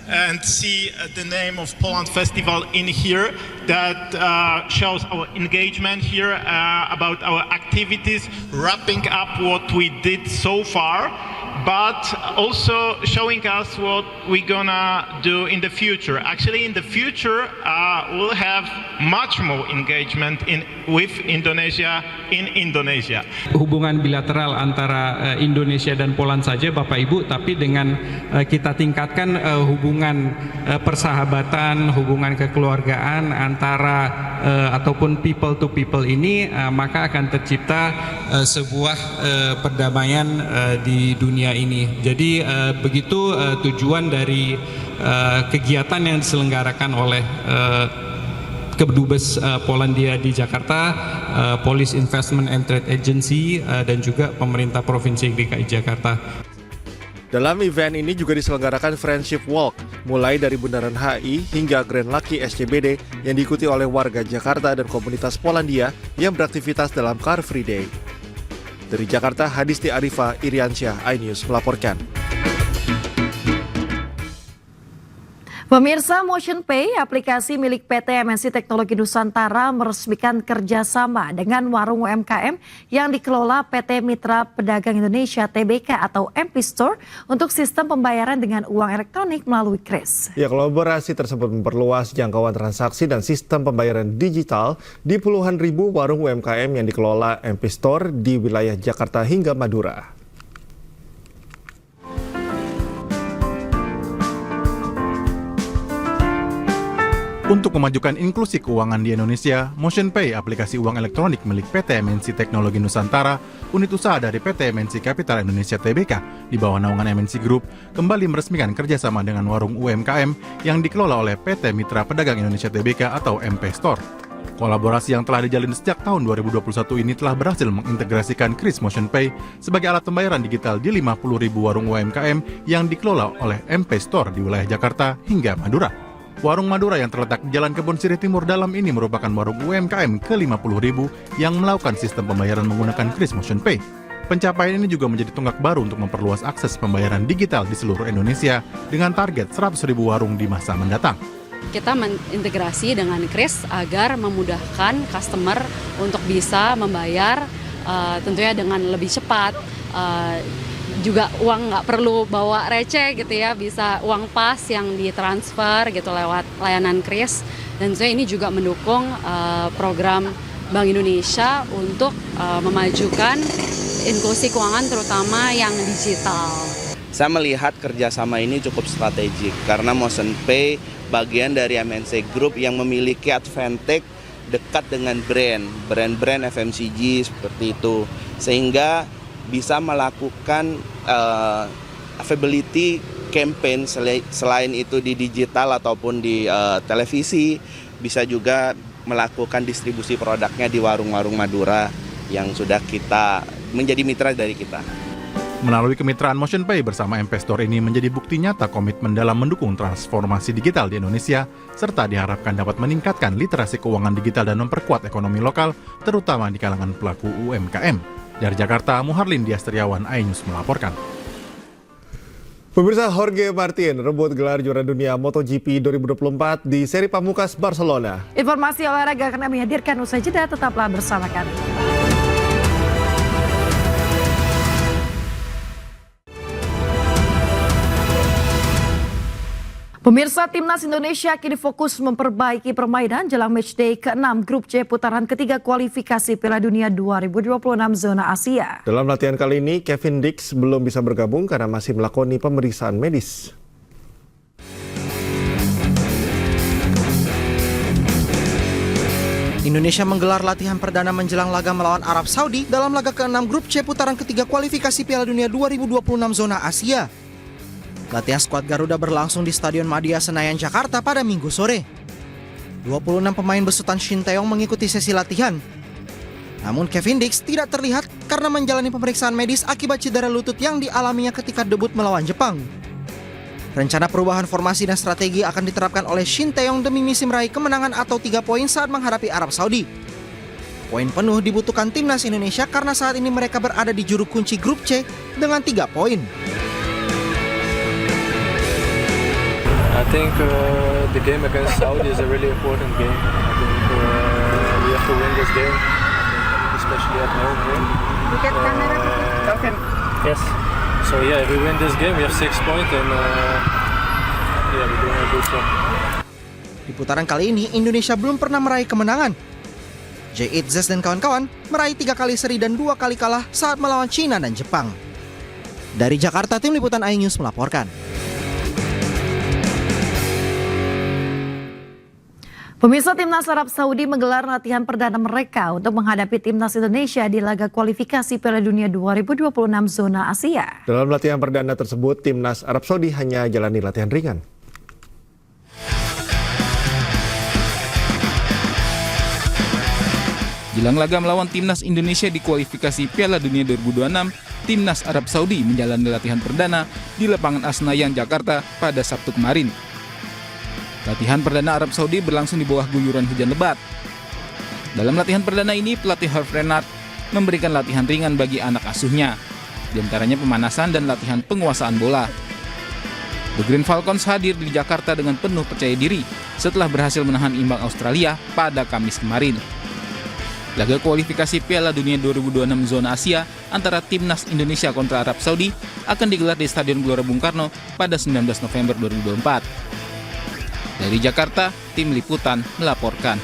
and see the name of Poland Festival in here. That shows our engagement here about our activities, wrapping up what we did so far, but also showing us what we're gonna do in the future. Actually, in the future, we'll have much more engagement with Indonesia in Indonesia. Hubungan bilateral antara Indonesia dan Poland saja, Bapak Ibu, tapi dengan kita tingkatkan hubungan persahabatan, hubungan kekeluargaan antara ataupun people to people ini, maka akan tercipta sebuah perdamaian di dunia ini. Jadi begitu tujuan dari kegiatan yang diselenggarakan oleh Kedubes Polandia di Jakarta, Police Investment and Trade Agency, dan juga pemerintah Provinsi DKI Jakarta. Dalam event ini juga diselenggarakan Friendship Walk, mulai dari Bundaran HI hingga Grand Lucky SCBD yang diikuti oleh warga Jakarta dan komunitas Polandia yang beraktivitas dalam Car Free Day. Dari Jakarta, Hadisti Arifa, Iriansyah, iNews melaporkan. Pemirsa, MotionPay, aplikasi milik PT MNC Teknologi Nusantara, meresmikan kerjasama dengan warung UMKM yang dikelola PT Mitra Pedagang Indonesia (TBK) atau MP Store untuk sistem pembayaran dengan uang elektronik melalui KRIS. Ya, kolaborasi tersebut memperluas jangkauan transaksi dan sistem pembayaran digital di puluhan ribu warung UMKM yang dikelola MP Store di wilayah Jakarta hingga Madura. Untuk memajukan inklusi keuangan di Indonesia, MotionPay, aplikasi uang elektronik milik PT MNC Teknologi Nusantara, unit usaha dari PT MNC Capital Indonesia (TBK) di bawah naungan MNC Group, kembali meresmikan kerjasama dengan warung UMKM yang dikelola oleh PT Mitra Pedagang Indonesia (TBK) atau MP Store. Kolaborasi yang telah dijalin sejak tahun 2021 ini telah berhasil mengintegrasikan KRIS MotionPay sebagai alat pembayaran digital di 50.000 warung UMKM yang dikelola oleh MP Store di wilayah Jakarta hingga Madura. Warung Madura yang terletak di Jalan Kebon Sirih Timur Dalam ini merupakan warung UMKM ke-50.000 yang melakukan sistem pembayaran menggunakan KRIS MotionPay. Pencapaian ini juga menjadi tonggak baru untuk memperluas akses pembayaran digital di seluruh Indonesia dengan target 100.000 warung di masa mendatang. Kita mengintegrasi dengan KRIS agar memudahkan customer untuk bisa membayar tentunya dengan lebih cepat. Juga uang nggak perlu bawa receh gitu ya, bisa uang pas yang ditransfer gitu lewat layanan KRIS. Dan saya ini juga mendukung program Bank Indonesia untuk memajukan inklusi keuangan terutama yang digital. Saya melihat kerjasama ini cukup strategik karena MotionPay bagian dari MNC Group yang memiliki advantage dekat dengan brand FMCG seperti itu, sehingga bisa melakukan availability campaign selain itu di digital ataupun di televisi, bisa juga melakukan distribusi produknya di warung-warung Madura yang sudah kita menjadi mitra dari kita. Melalui kemitraan MotionPay bersama MP Store ini menjadi bukti nyata komitmen dalam mendukung transformasi digital di Indonesia, serta diharapkan dapat meningkatkan literasi keuangan digital dan memperkuat ekonomi lokal, terutama di kalangan pelaku UMKM. Dari Jakarta, Muharlin Diastriawan, iNews melaporkan. Pemirsa, Jorge Martin rebut gelar juara dunia MotoGP 2024 di seri pamungkas Barcelona. Informasi olahraga akan kami hadirkan usai jeda, tetaplah bersama kami. Pemirsa, Timnas Indonesia kini fokus memperbaiki permainan jelang matchday ke-6 Grup C putaran ketiga kualifikasi Piala Dunia 2026 zona Asia. Dalam latihan kali ini, Kevin Dix belum bisa bergabung karena masih melakoni pemeriksaan medis. Indonesia menggelar latihan perdana menjelang laga melawan Arab Saudi dalam laga ke-6 grup C putaran ketiga kualifikasi Piala Dunia 2026 zona Asia. Latihan skuad Garuda berlangsung di Stadion Madia Senayan, Jakarta pada Minggu sore. 26 pemain besutan Shin Tae-yong mengikuti sesi latihan. Namun Kevin Dix tidak terlihat karena menjalani pemeriksaan medis akibat cedera lutut yang dialaminya ketika debut melawan Jepang. Rencana perubahan formasi dan strategi akan diterapkan oleh Shin Tae-yong demi misi meraih kemenangan atau 3 poin saat menghadapi Arab Saudi. Poin penuh dibutuhkan timnas Indonesia karena saat ini mereka berada di juru kunci grup C dengan 3 poin. I think the game against Saudi is a really important game. I think we have to win this game, especially at home. Okay. Yes. So yeah, if we win this game, we have 6 points and we're doing a good job. Di putaran kali ini, Indonesia belum pernah meraih kemenangan. Jay Itzes dan kawan-kawan meraih 3 kali seri dan 2 kali kalah saat melawan Cina dan Jepang. Dari Jakarta, Tim Liputan iNews melaporkan. Pemirsa, timnas Arab Saudi menggelar latihan perdana mereka untuk menghadapi timnas Indonesia di laga kualifikasi Piala Dunia 2026 zona Asia. Dalam latihan perdana tersebut, timnas Arab Saudi hanya jalani latihan ringan. Jelang laga melawan timnas Indonesia di kualifikasi Piala Dunia 2026, timnas Arab Saudi menjalani latihan perdana di lapangan Senayan, Jakarta pada Sabtu kemarin. Latihan perdana Arab Saudi berlangsung di bawah guyuran hujan lebat. Dalam latihan perdana ini, pelatih Herve Renard memberikan latihan ringan bagi anak asuhnya, di antaranya pemanasan dan latihan penguasaan bola. The Green Falcons hadir di Jakarta dengan penuh percaya diri setelah berhasil menahan imbang Australia pada Kamis kemarin. Laga kualifikasi Piala Dunia 2026 zona Asia antara timnas Indonesia kontra Arab Saudi akan digelar di Stadion Gelora Bung Karno pada 19 November 2024. Dari Jakarta, Tim Liputan melaporkan.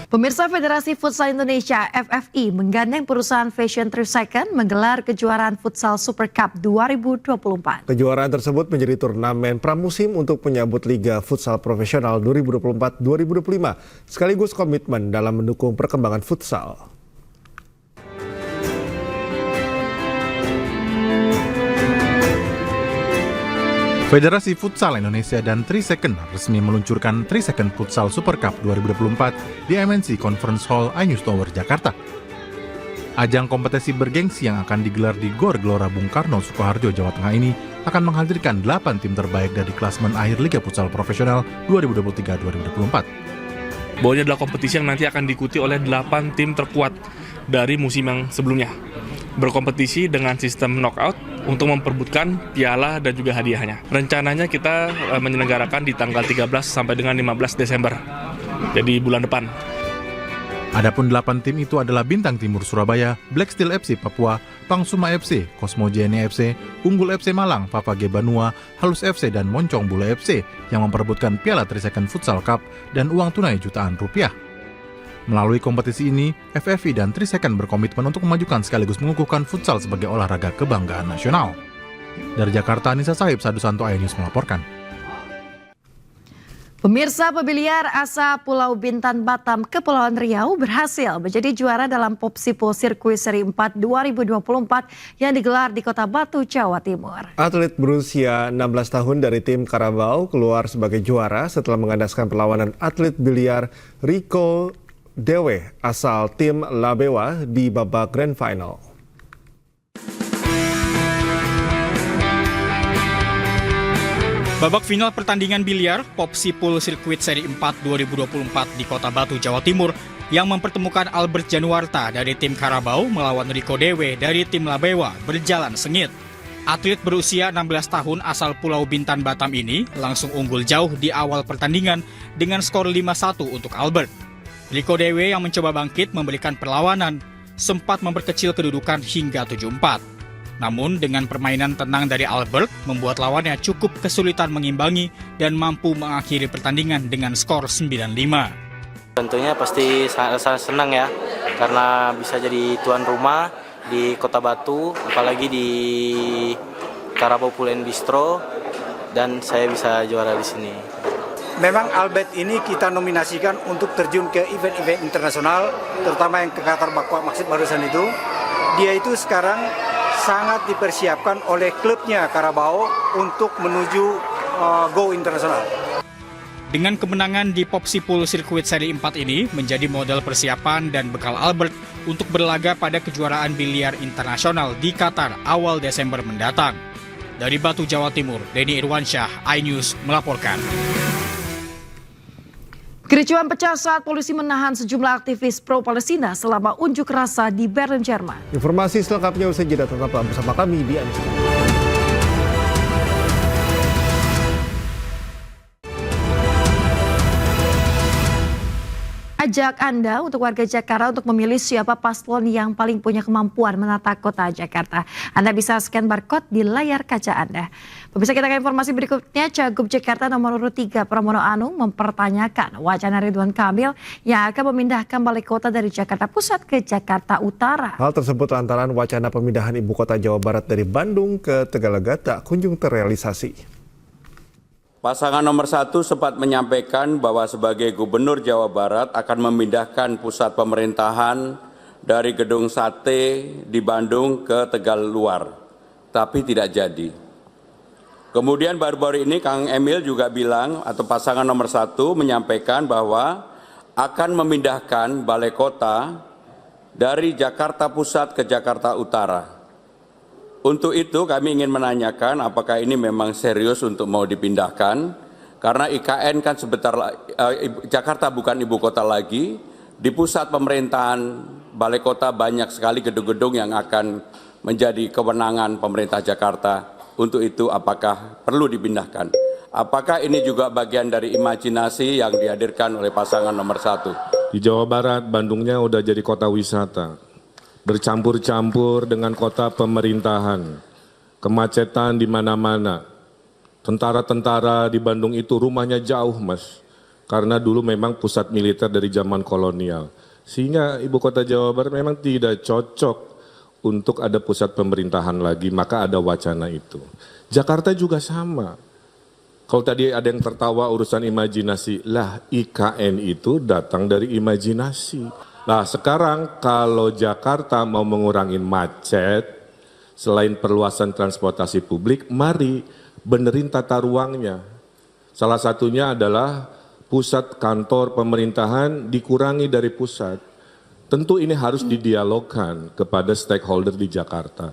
Pemirsa, Federasi Futsal Indonesia FFI menggandeng perusahaan Fashion 3 Second menggelar kejuaraan Futsal Super Cup 2024. Kejuaraan tersebut menjadi turnamen pramusim untuk menyambut Liga Futsal Profesional 2024-2025, sekaligus komitmen dalam mendukung perkembangan futsal. Federasi Futsal Indonesia dan 3 Second resmi meluncurkan 3 Second Futsal Super Cup 2024 di MNC Conference Hall iNews Tower, Jakarta. Ajang kompetisi bergengsi yang akan digelar di GOR Gelora Bung Karno, Sukoharjo, Jawa Tengah ini akan menghadirkan 8 tim terbaik dari klasemen akhir Liga Futsal Profesional 2023-2024. Bahwa ini adalah kompetisi yang nanti akan diikuti oleh 8 tim terkuat dari musim yang sebelumnya. Berkompetisi dengan sistem knockout untuk memperebutkan piala dan juga hadiahnya. Rencananya kita menyelenggarakan di tanggal 13 sampai dengan 15 Desember, jadi bulan depan. Adapun 8 tim itu adalah Bintang Timur Surabaya, Black Steel FC Papua, Pangsuma FC, Cosmo JNE FC, Unggul FC Malang, Papage Banua, Halus FC dan Moncong Bula FC yang memperebutkan Piala 3 Second Futsal Cup dan uang tunai jutaan rupiah. Melalui kompetisi ini, FFI dan 3 Second berkomitmen untuk memajukan sekaligus mengukuhkan futsal sebagai olahraga kebanggaan nasional. Dari Jakarta, Anissa Sahib, Sadusanto iNews melaporkan. Pemirsa, pebiliar asa Pulau Bintan Batam Kepulauan Riau berhasil menjadi juara dalam Popsipo Sirkuit Seri 4 2024 yang digelar di Kota Batu, Jawa Timur. Atlet berusia 16 tahun dari tim Carabao keluar sebagai juara setelah mengandaskan perlawanan atlet biliar Rico Dewe asal tim Labewa di babak Grand Final. Babak final pertandingan biliar Popsipo Sirkuit Seri 4 2024 di Kota Batu, Jawa Timur yang mempertemukan Albert Januarta dari tim Carabao melawan Rico Dewe dari tim Labewa berjalan sengit. Atlet berusia 16 tahun asal Pulau Bintan Batam ini langsung unggul jauh di awal pertandingan dengan skor 5-1 untuk Albert. Rico Dewe yang mencoba bangkit memberikan perlawanan, sempat memperkecil kedudukan hingga 7-4. Namun dengan permainan tenang dari Albert membuat lawannya cukup kesulitan mengimbangi dan mampu mengakhiri pertandingan dengan skor 9-5. Tentunya pasti sangat senang ya, karena bisa jadi tuan rumah di Kota Batu, apalagi di Carabao Pool & Bistro, dan saya bisa juara di sini. memang Albert ini kita nominasikan untuk terjun ke event-event internasional, terutama yang ke Qatar maksud barusan itu. Dia itu sekarang sangat dipersiapkan oleh klubnya Carabao untuk menuju go internasional. Dengan kemenangan di Popsipool Circuit Seri 4 ini menjadi modal persiapan dan bekal Albert untuk berlaga pada kejuaraan biliar internasional di Qatar awal Desember mendatang. Dari Batu, Jawa Timur, Denny Irwansyah, iNews melaporkan. Kericuhan pecah saat polisi menahan sejumlah aktivis pro-Palestina selama unjuk rasa di Berlin, Jerman. Informasi selengkapnya usai jeda, tetaplah bersama kami di iNews. Ajak Anda untuk warga Jakarta untuk memilih siapa paslon yang paling punya kemampuan menata kota Jakarta. Anda bisa scan barcode di layar kaca Anda. Pemirsa, kita ke informasi berikutnya. Cagup Jakarta nomor urut 3 Pramono Anung mempertanyakan wacana Ridwan Kamil yang akan memindahkan balai kota dari Jakarta Pusat ke Jakarta Utara. Hal tersebut lantaran wacana pemindahan ibu kota Jawa Barat dari Bandung ke Tegalaga tak kunjung terrealisasi. Pasangan nomor 1 sempat menyampaikan bahwa sebagai Gubernur Jawa Barat akan memindahkan pusat pemerintahan dari Gedung Sate di Bandung ke Tegal Luar, tapi tidak jadi. Kemudian baru-baru ini Kang Emil juga bilang, atau pasangan nomor 1 menyampaikan bahwa akan memindahkan balai kota dari Jakarta Pusat ke Jakarta Utara. Untuk itu kami ingin menanyakan apakah ini memang serius untuk mau dipindahkan, karena IKN kan Jakarta bukan ibu kota lagi, di pusat pemerintahan balai kota banyak sekali gedung-gedung yang akan menjadi kewenangan pemerintah Jakarta. Untuk itu apakah perlu dipindahkan? Apakah ini juga bagian dari imajinasi yang dihadirkan oleh pasangan nomor 1? Di Jawa Barat, Bandungnya udah jadi kota wisata. Bercampur-campur dengan kota pemerintahan, kemacetan di mana-mana. Tentara-tentara di Bandung itu rumahnya jauh, Mas, karena dulu memang pusat militer dari zaman kolonial. Sehingga ibu kota Jawa Barat memang tidak cocok untuk ada pusat pemerintahan lagi, maka ada wacana itu. Jakarta juga sama. Kalau tadi ada yang tertawa urusan imajinasi, lah IKN itu datang dari imajinasi. Nah sekarang kalau Jakarta mau mengurangi macet, selain perluasan transportasi publik, mari benerin tata ruangnya. Salah satunya adalah pusat kantor pemerintahan dikurangi dari pusat. Tentu ini harus didialogkan kepada stakeholder di Jakarta.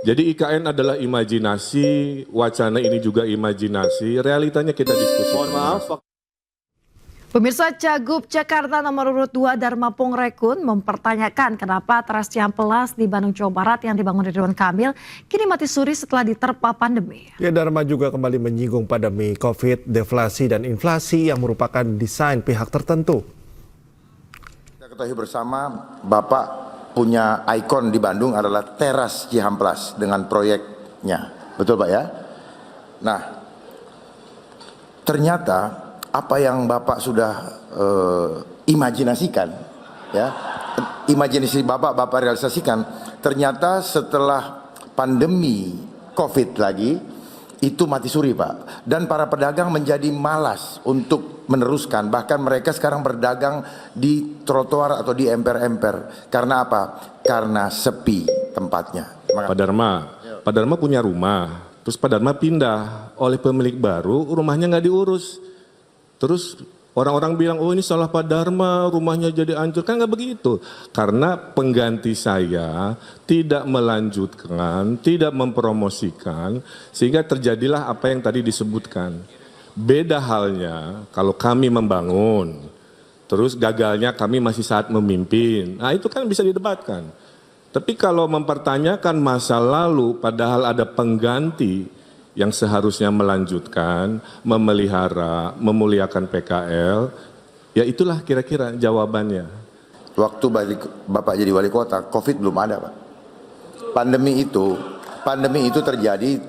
Jadi IKN adalah imajinasi, wacana ini juga imajinasi, realitanya kita diskusikan. Mohon maaf. Pemirsa, Cagup Jakarta nomor urut 2 Dharma Pongrekun mempertanyakan kenapa Trans Cihampelas di Bandung, Jawa Barat yang dibangun Ridwan Kamil kini mati suri setelah diterpa pandemi. Ya, Dharma juga kembali menyinggung pandemi COVID, deflasi dan inflasi yang merupakan desain pihak tertentu. Kita ketahui bersama Bapak punya ikon di Bandung adalah Teras Cihampelas dengan proyeknya. Betul Pak ya? Nah, ternyata apa yang Bapak sudah imajinasikan, ya, imajinasi Bapak realisasikan, ternyata setelah pandemi COVID lagi, itu mati suri Pak. Dan para pedagang menjadi malas untuk meneruskan, bahkan mereka sekarang berdagang di trotoar atau di emper-emper. Karena apa? Karena sepi tempatnya. Pak Dharma punya rumah, terus Pak Dharma pindah, oleh pemilik baru rumahnya nggak diurus. Terus orang-orang bilang, oh ini salah Pak Dharma, rumahnya jadi hancur. Kan nggak begitu. Karena pengganti saya tidak melanjutkan, tidak mempromosikan, sehingga terjadilah apa yang tadi disebutkan. Beda halnya kalau kami membangun, terus gagalnya kami masih saat memimpin. Nah itu kan bisa didebatkan. Tapi kalau mempertanyakan masa lalu, padahal ada pengganti yang seharusnya melanjutkan, memelihara, memuliakan PKL, ya itulah kira-kira jawabannya. Waktu Bapak jadi wali kota, COVID belum ada Pak. Pandemi itu terjadi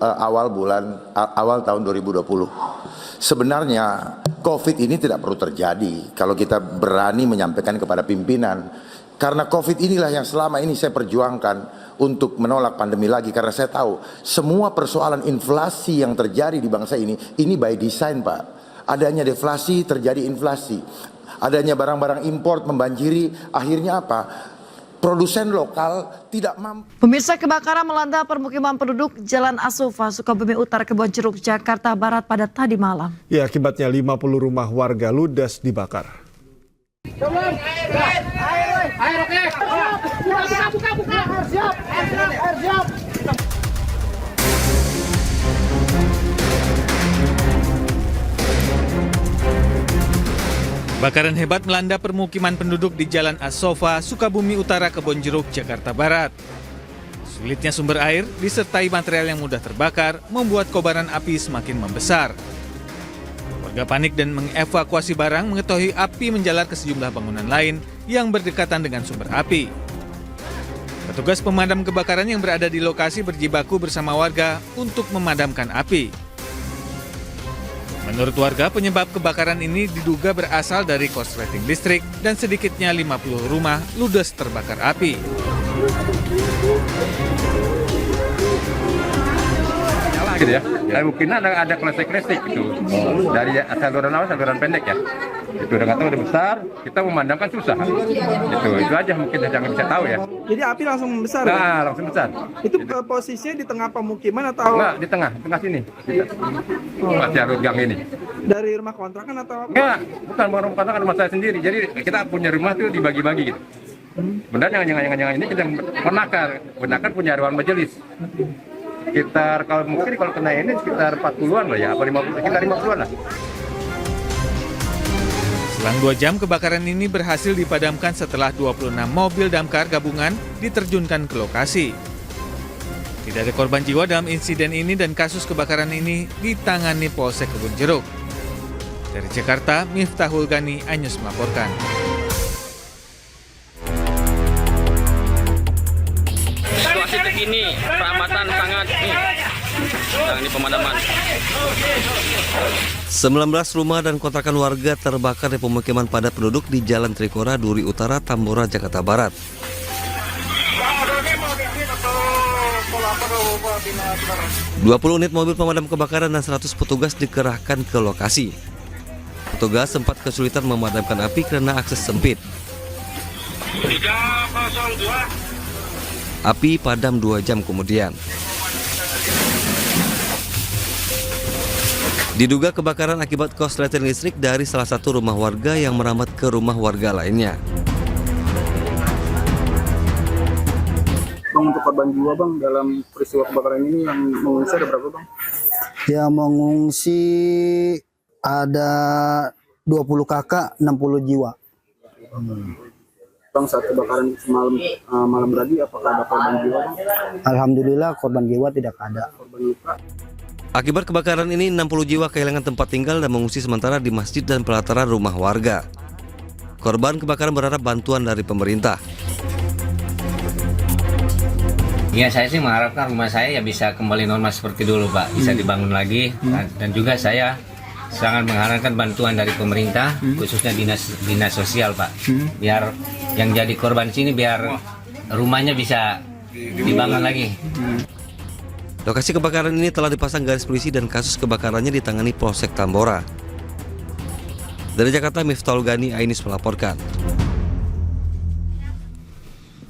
awal tahun 2020. Sebenarnya COVID ini tidak perlu terjadi kalau kita berani menyampaikan kepada pimpinan. Karena COVID inilah yang selama ini saya perjuangkan untuk menolak pandemi lagi. Karena saya tahu semua persoalan inflasi yang terjadi di bangsa ini by design Pak. adanya deflasi terjadi inflasi, adanya barang-barang impor membanjiri, akhirnya apa? Produsen lokal tidak mampu. Pemirsa, kebakaran melanda permukiman penduduk Jalan Asofa, Sukabumi Utara, Kebonjeruk, Jakarta Barat pada tadi malam. Ya, akibatnya 50 rumah warga ludes dibakar. Kebakaran hebat melanda permukiman penduduk di Jalan Asofa, Sukabumi Utara, Kebonjeruk, Jakarta Barat. Sulitnya sumber air disertai material yang mudah terbakar membuat kobaran api semakin membesar. Warga panik dan mengevakuasi barang mengetahui api menjalar ke sejumlah bangunan lain yang berdekatan dengan sumber api. Petugas pemadam kebakaran yang berada di lokasi berjibaku bersama warga untuk memadamkan api. Menurut warga, penyebab kebakaran ini diduga berasal dari korsleting listrik dan sedikitnya 50 rumah ludes terbakar api. Gitu ya, mungkin ada korsleting gitu dari saluran awal, saluran pendek ya. Itu udah nggak tahu udah besar, kita memadamkan susah. Itu aja mungkin yang bisa tahu ya. Jadi api langsung membesar. Nah, ya? langsung besar. Itu posisinya di tengah pemukiman atau? Enggak, di tengah sini. Masih harus gang ini. Dari rumah kontrakan atau apa? Enggak, bukan rumah kontrakan, rumah saya sendiri. Jadi kita punya rumah tuh dibagi-bagi gitu. Benar yang ini kita benakan punya ruang majelis. Sekitar kalau kena ini sekitar 40-an lah ya, apa 50, sekitar 50-an lah. Selang 2 jam, kebakaran ini berhasil dipadamkan setelah 26 mobil damkar gabungan diterjunkan ke lokasi. Tidak ada korban jiwa dalam insiden ini dan kasus kebakaran ini ditangani Polsek Kebonjeruk. Dari Jakarta, Miftahul Gani, Anyus melaporkan. Situasi terkini, peramatan sangat ini pemadaman. 19 rumah dan kontrakan warga terbakar di pemukiman padat penduduk di Jalan Trikora, Duri Utara, Tambora, Jakarta Barat. 20 unit mobil pemadam kebakaran dan 100 petugas dikerahkan ke lokasi. Petugas sempat kesulitan memadamkan api karena akses sempit. Api padam 2 jam kemudian. Diduga kebakaran akibat korsleting listrik dari salah satu rumah warga yang merambat ke rumah warga lainnya. Bang, untuk korban jiwa bang dalam peristiwa kebakaran ini yang mengungsi ada berapa bang? Ya, mengungsi ada 20 kakak, 60 jiwa. Bang, saat kebakaran malam tadi apakah ada korban jiwa bang? Alhamdulillah korban jiwa tidak ada. Korban luka. Akibat kebakaran ini 60 jiwa kehilangan tempat tinggal dan mengungsi sementara di masjid dan pelataran rumah warga. Korban kebakaran berharap bantuan dari pemerintah. Ya, saya sih mengharapkan rumah saya ya bisa kembali normal seperti dulu, Pak. Bisa dibangun lagi. Dan juga saya sangat mengharapkan bantuan dari pemerintah, khususnya dinas sosial, Pak. Biar yang jadi korban sini biar rumahnya bisa dibangun lagi. Lokasi kebakaran ini telah dipasang garis polisi dan kasus kebakarannya ditangani Polsek Tambora. Dari Jakarta, Miftahul Gani, Ainus melaporkan.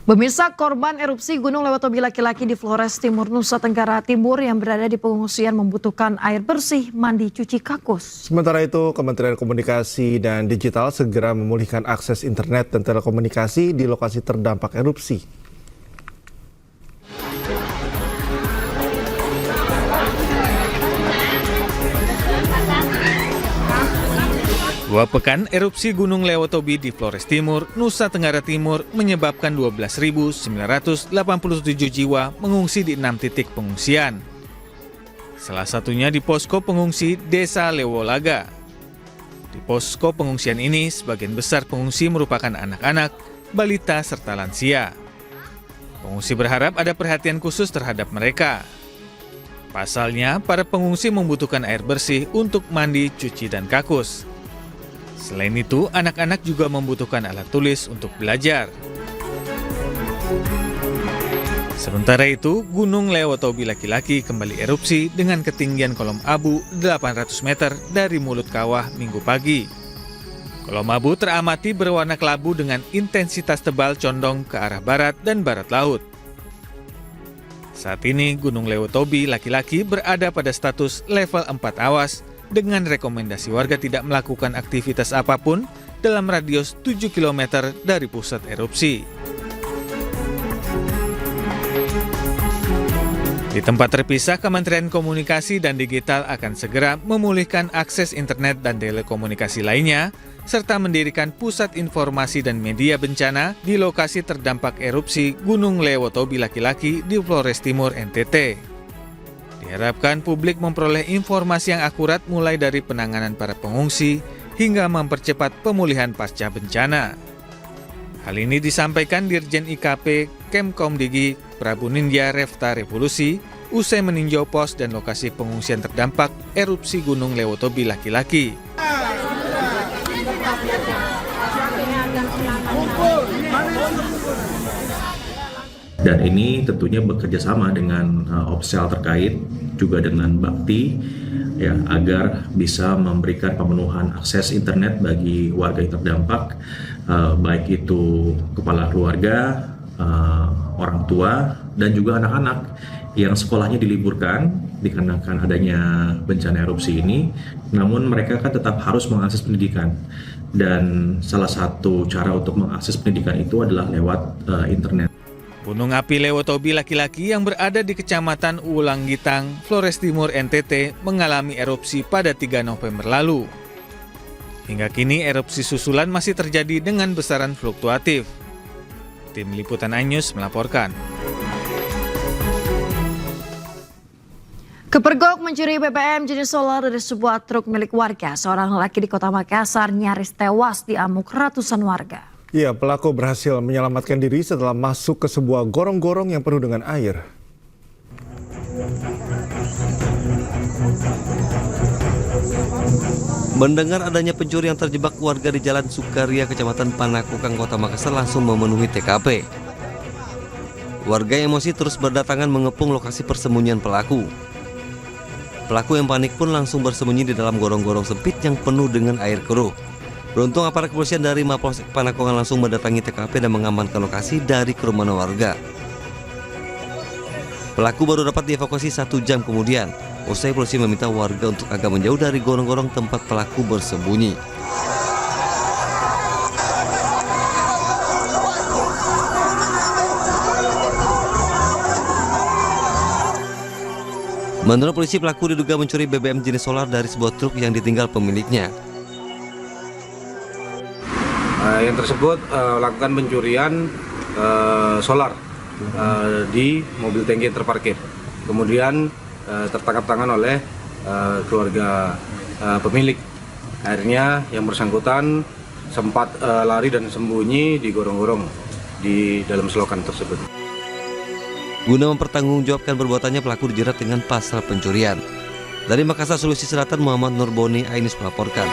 Pemirsa, korban erupsi Gunung Lewatobi laki-laki di Flores Timur, Nusa Tenggara Timur yang berada di pengungsian membutuhkan air bersih, mandi, cuci kakus. Sementara itu, Kementerian Komunikasi dan Digital segera memulihkan akses internet dan telekomunikasi di lokasi terdampak erupsi. 2 pekan erupsi Gunung Lewatobi di Flores Timur, Nusa Tenggara Timur menyebabkan 12.987 jiwa mengungsi di 6 titik pengungsian. Salah satunya di posko pengungsi Desa Lewolaga. Di posko pengungsian ini, sebagian besar pengungsi merupakan anak-anak, balita, serta lansia. Pengungsi berharap ada perhatian khusus terhadap mereka. Pasalnya, para pengungsi membutuhkan air bersih untuk mandi, cuci, dan kakus. Selain itu, anak-anak juga membutuhkan alat tulis untuk belajar. Sementara itu, Gunung Lewotobi laki-laki kembali erupsi dengan ketinggian kolom abu 800 meter dari mulut kawah Minggu pagi. Kolom abu teramati berwarna kelabu dengan intensitas tebal condong ke arah barat dan barat laut. Saat ini, Gunung Lewotobi laki-laki berada pada status level 4 awas dengan rekomendasi warga tidak melakukan aktivitas apapun dalam radius 7 km dari pusat erupsi. Di tempat terpisah, Kementerian Komunikasi dan Digital akan segera memulihkan akses internet dan telekomunikasi lainnya, serta mendirikan pusat informasi dan media bencana di lokasi terdampak erupsi Gunung Lewotobi laki-laki di Flores Timur, NTT. Diharapkan publik memperoleh informasi yang akurat mulai dari penanganan para pengungsi hingga mempercepat pemulihan pasca bencana. Hal ini disampaikan Dirjen IKP Kemkomdigi Prabu Nindya Refta Revolusi usai meninjau pos dan lokasi pengungsian terdampak erupsi Gunung Lewotobi laki-laki. Dan ini tentunya bekerja sama dengan Opsel terkait, juga dengan Bakti, ya, agar bisa memberikan pemenuhan akses internet bagi warga yang terdampak, baik itu kepala keluarga, orang tua, dan juga anak-anak yang sekolahnya diliburkan dikarenakan adanya bencana erupsi ini, namun mereka kan tetap harus mengakses pendidikan. Dan salah satu cara untuk mengakses pendidikan itu adalah lewat internet. Gunung api Lewotobi laki-laki yang berada di Kecamatan Ulanggitang, Flores Timur, NTT mengalami erupsi pada 3 November lalu. Hingga kini erupsi susulan masih terjadi dengan besaran fluktuatif. Tim Liputan iNews melaporkan. Kepergok mencuri BBM jenis solar dari sebuah truk milik warga. Seorang lelaki di Kota Makassar nyaris tewas diamuk ratusan warga. Ya, pelaku berhasil menyelamatkan diri setelah masuk ke sebuah gorong-gorong yang penuh dengan air. Mendengar adanya pencuri yang terjebak, warga di Jalan Sukaria, Kecamatan Panakukang, Kota Makassar langsung memenuhi TKP. Warga yang emosi terus berdatangan mengepung lokasi persembunyian pelaku. Pelaku yang panik pun langsung bersembunyi di dalam gorong-gorong sempit yang penuh dengan air keruh. Beruntung aparat kepolisian dari Mapolsek Panakukan langsung mendatangi TKP dan mengamankan lokasi dari kerumunan warga. Pelaku baru dapat dievakuasi 1 jam kemudian. Usai polisi meminta warga untuk agak menjauh dari gorong-gorong tempat pelaku bersembunyi. Menurut polisi, pelaku diduga mencuri BBM jenis solar dari sebuah truk yang ditinggal pemiliknya. Yang tersebut melakukan pencurian solar di mobil tangki yang terparkir. Kemudian tertangkap tangan oleh keluarga pemilik. Akhirnya yang bersangkutan sempat lari dan sembunyi di gorong-gorong di dalam selokan tersebut. Guna mempertanggungjawabkan perbuatannya, pelaku dijerat dengan pasal pencurian. Dari Makassar, Sulawesi Selatan, Muhammad Nurboni, iNews melaporkan.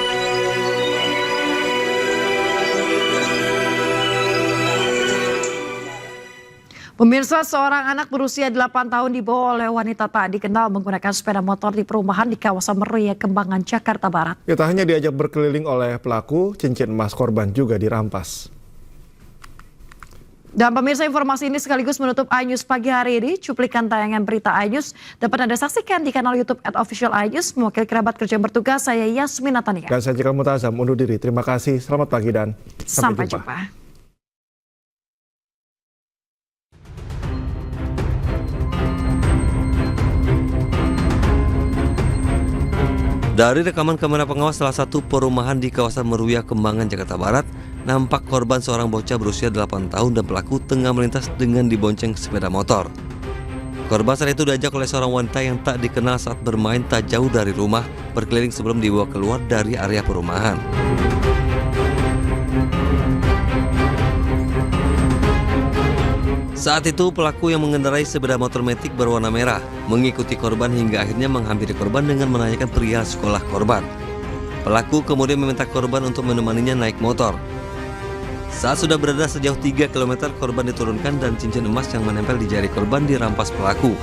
Pemirsa, seorang anak berusia 8 tahun dibawa oleh wanita tak dikenal menggunakan sepeda motor di perumahan di kawasan Meruya, Kembangan, Jakarta Barat. Ya, tak hanya diajak berkeliling oleh pelaku, cincin emas korban juga dirampas. Dan pemirsa, informasi ini sekaligus menutup iNews pagi hari ini. Cuplikan tayangan berita iNews dapat Anda saksikan di kanal YouTube @official iNews. Mewakili kerabat kerja yang bertugas, saya Yasmin Natania. Dan saya Jika Mutazam undur diri. Terima kasih, selamat pagi dan sampai jumpa. Dari rekaman kamera pengawas salah satu perumahan di kawasan Meruya, Kembangan, Jakarta Barat, nampak korban seorang bocah berusia 8 tahun dan pelaku tengah melintas dengan dibonceng sepeda motor. Korban saat itu diajak oleh seorang wanita yang tak dikenal saat bermain tak jauh dari rumah, berkeliling sebelum dibawa keluar dari area perumahan. Saat itu pelaku yang mengendarai sepeda motor metik berwarna merah mengikuti korban hingga akhirnya menghampiri korban dengan menanyakan perihal sekolah korban. Pelaku kemudian meminta korban untuk menemaninya naik motor. Saat sudah berada sejauh 3 km, korban diturunkan dan cincin emas yang menempel di jari korban dirampas pelaku.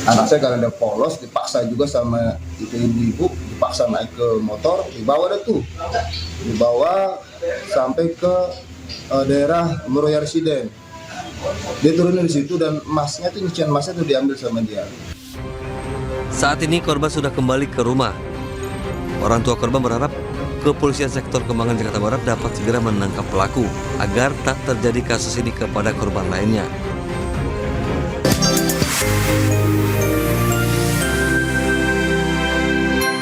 Anak saya karena udah polos, dipaksa juga sama itu ibu-ibu, dipaksa naik ke motor, dibawa sampai ke daerah Meroya Residen. Dia turunin di situ dan emasnya tuh, cucian emasnya tuh diambil sama dia. Saat ini korban sudah kembali ke rumah. Orang tua korban berharap Kepolisian Sektor Kembangan Jakarta Barat dapat segera menangkap pelaku agar tak terjadi kasus ini kepada korban lainnya.